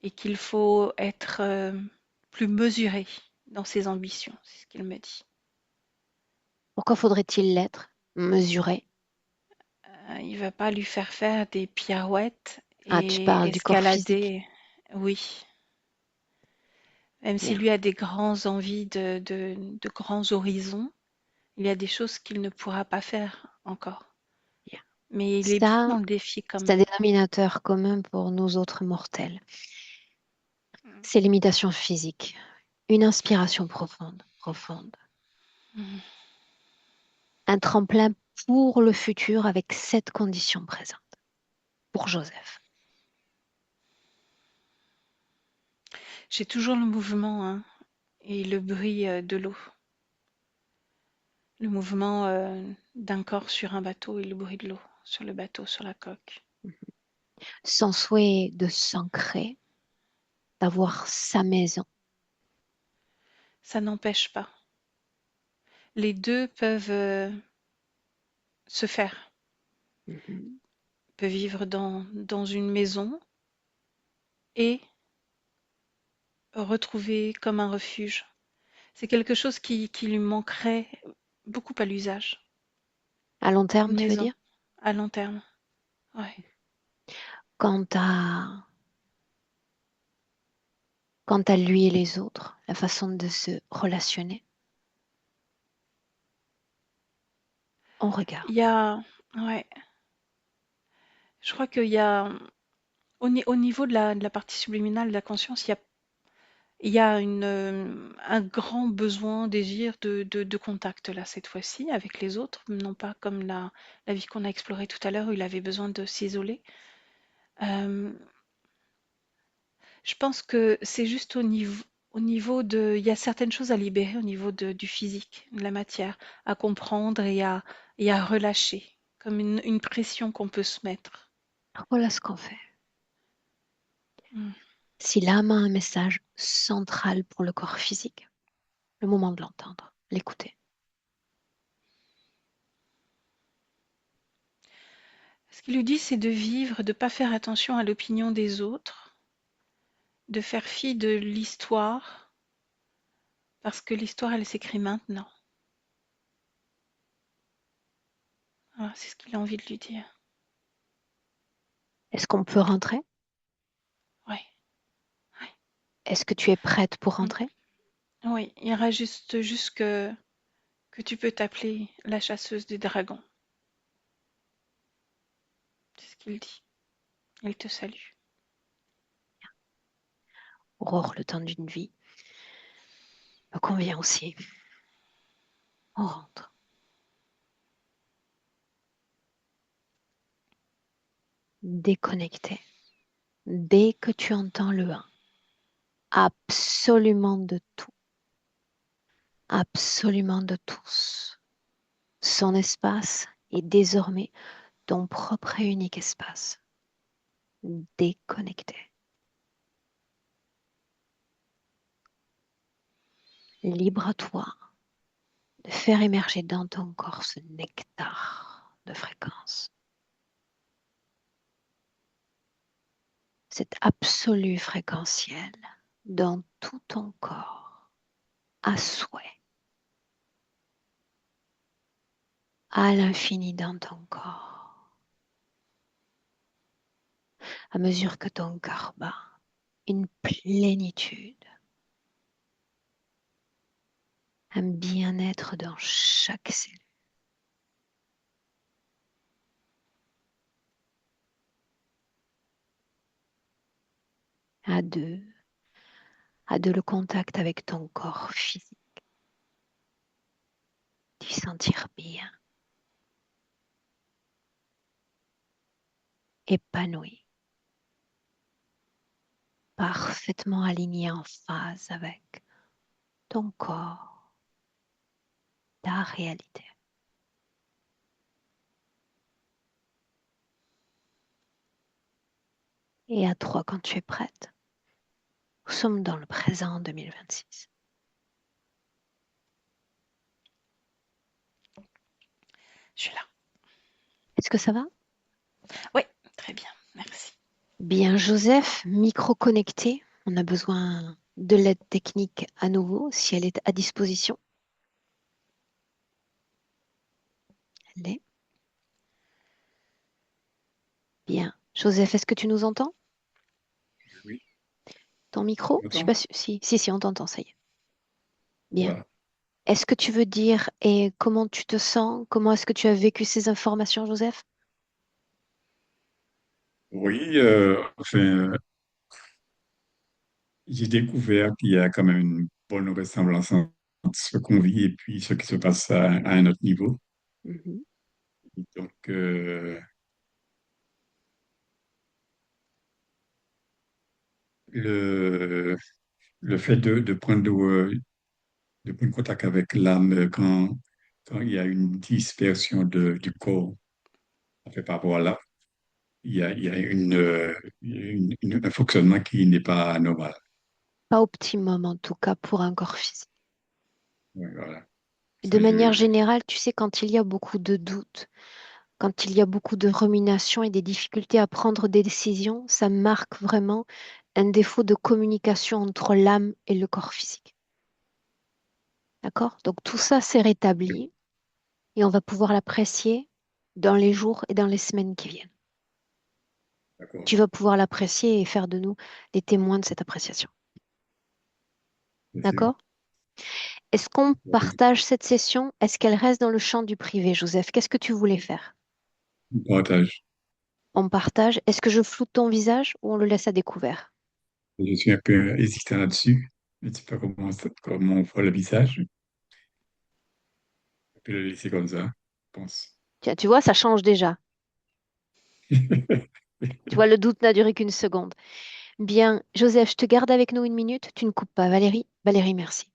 et qu'il faut être plus mesuré dans ses ambitions, c'est ce qu'il me dit. Pourquoi faudrait-il l'être? Mesuré. Il va pas lui faire faire des pirouettes Ah, tu et parles du corps physique. escalader. Oui, même Bien, s'il lui a des grands envies de grands horizons, il y a des choses qu'il ne pourra pas faire encore. bien. Mais il est bien Ça, dans le défi quand c'est un même. dénominateur commun pour nous autres mortels. Mm. C'est l'imitation physique. Une inspiration profonde, profonde. Mm. Un tremplin pour le futur avec cette condition présente. Pour Joseph. J'ai toujours le mouvement, hein, et le bruit de l'eau. Le mouvement d'un corps sur un bateau et le bruit de l'eau sur le bateau, sur la coque. Son souhait de s'ancrer, d'avoir sa maison. Ça n'empêche pas. Les deux peuvent se faire. Mhm. Peut vivre dans une maison et retrouver comme un refuge. C'est quelque chose qui lui manquerait beaucoup à l'usage. À long terme, Une tu veux maison dire? à long terme. Ouais. Quant quant à lui et les autres, la façon de se relationner, on regarde. Il y a, ouais, je crois qu'il y a, au niveau de la partie subliminale de la conscience, il y a un grand besoin, désir de contact là, cette fois-ci, avec les autres, non pas comme la vie qu'on a explorée tout à l'heure où il avait besoin de s'isoler. Euh, Je pense que c'est juste au niveau de, il y a certaines choses à libérer au niveau du physique, de la matière, à comprendre et à relâcher, comme une pression qu'on peut se mettre. Voilà ce qu'on fait. Mm. Si l'âme a un message central pour le corps physique, le moment de l'entendre, l'écouter. Ce qu'il lui dit, c'est de vivre, de ne pas faire attention à l'opinion des autres, de faire fi de l'histoire, parce que l'histoire, elle s'écrit maintenant. Voilà, c'est ce qu'il a envie de lui dire. Est-ce qu'on peut rentrer? Oui, oui. Est-ce que tu es prête pour Mm. rentrer? Oui, il y aura juste que tu peux t'appeler la chasseuse des dragons. C'est ce qu'il dit. Il te salue. Aurore, le temps d'une vie, me convient aussi. On rentre. Déconnecté. Dès que tu entends le un, absolument de tout, absolument de tous. Son espace est désormais ton propre et unique espace. Déconnecté. Libre à toi de faire émerger dans ton corps ce nectar de fréquence, cet absolu fréquentiel dans tout ton corps, à souhait, à l'infini dans ton corps, à mesure que ton cœur bat, une plénitude, un bien-être dans chaque cellule. À deux, à deux le contact avec ton corps physique, t'y sentir bien, épanoui, parfaitement aligné en phase avec ton corps, ta réalité. Et à trois quand tu es prête. Nous sommes dans le présent 2026. Je suis là. Est-ce que ça va? Oui, très bien, merci. Bien, Joseph, micro connecté. On a besoin de l'aide technique à nouveau, si elle est à disposition. Elle est. Bien. Joseph, est-ce que tu nous entends? Oui, Ton micro? Je suis longtemps. pas sûre. Si, on t'entend, ça y est. Bien. Voilà. Est-ce que tu veux dire et comment tu te sens? Comment est-ce que tu as vécu ces informations, Joseph? Oui, j'ai découvert qu'il y a quand même une bonne ressemblance entre ce qu'on vit et puis ce qui se passe à un autre niveau. Mhm. Donc, le, le fait de prendre contact avec l'âme quand il y a une dispersion du corps, en fait, par rapport à là, il y a un fonctionnement qui n'est pas normal. Pas optimum en tout cas pour un corps physique. Ouais, voilà. De Ça, manière générale, tu sais, quand il y a beaucoup de doutes, quand il y a beaucoup de ruminations et des difficultés à prendre des décisions, ça marque vraiment un défaut de communication entre l'âme et le corps physique. D'accord? Donc tout ça, c'est rétabli et on va pouvoir l'apprécier dans les jours et dans les semaines qui viennent. d'accord. Tu vas pouvoir l'apprécier et faire de nous les témoins de cette appréciation. Bien sûr. D'accord? Est-ce qu'on Oui. partage cette session? Est-ce qu'elle reste dans le champ du privé, Joseph? Qu'est-ce que tu voulais faire? Partage. On partage. Est-ce que je floute ton visage ou on le laisse à découvert? Je suis un peu hésitant là-dessus. Je ne sais pas comment on voit le visage. On peut le laisser comme ça, je pense. Tiens, tu vois, ça change déjà. Tu vois, le doute n'a duré qu'une seconde. Bien, Joseph, je te garde avec nous une minute. Tu ne coupes pas. Valérie, Valérie, merci.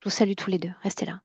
Je vous salue tous les deux. Restez là.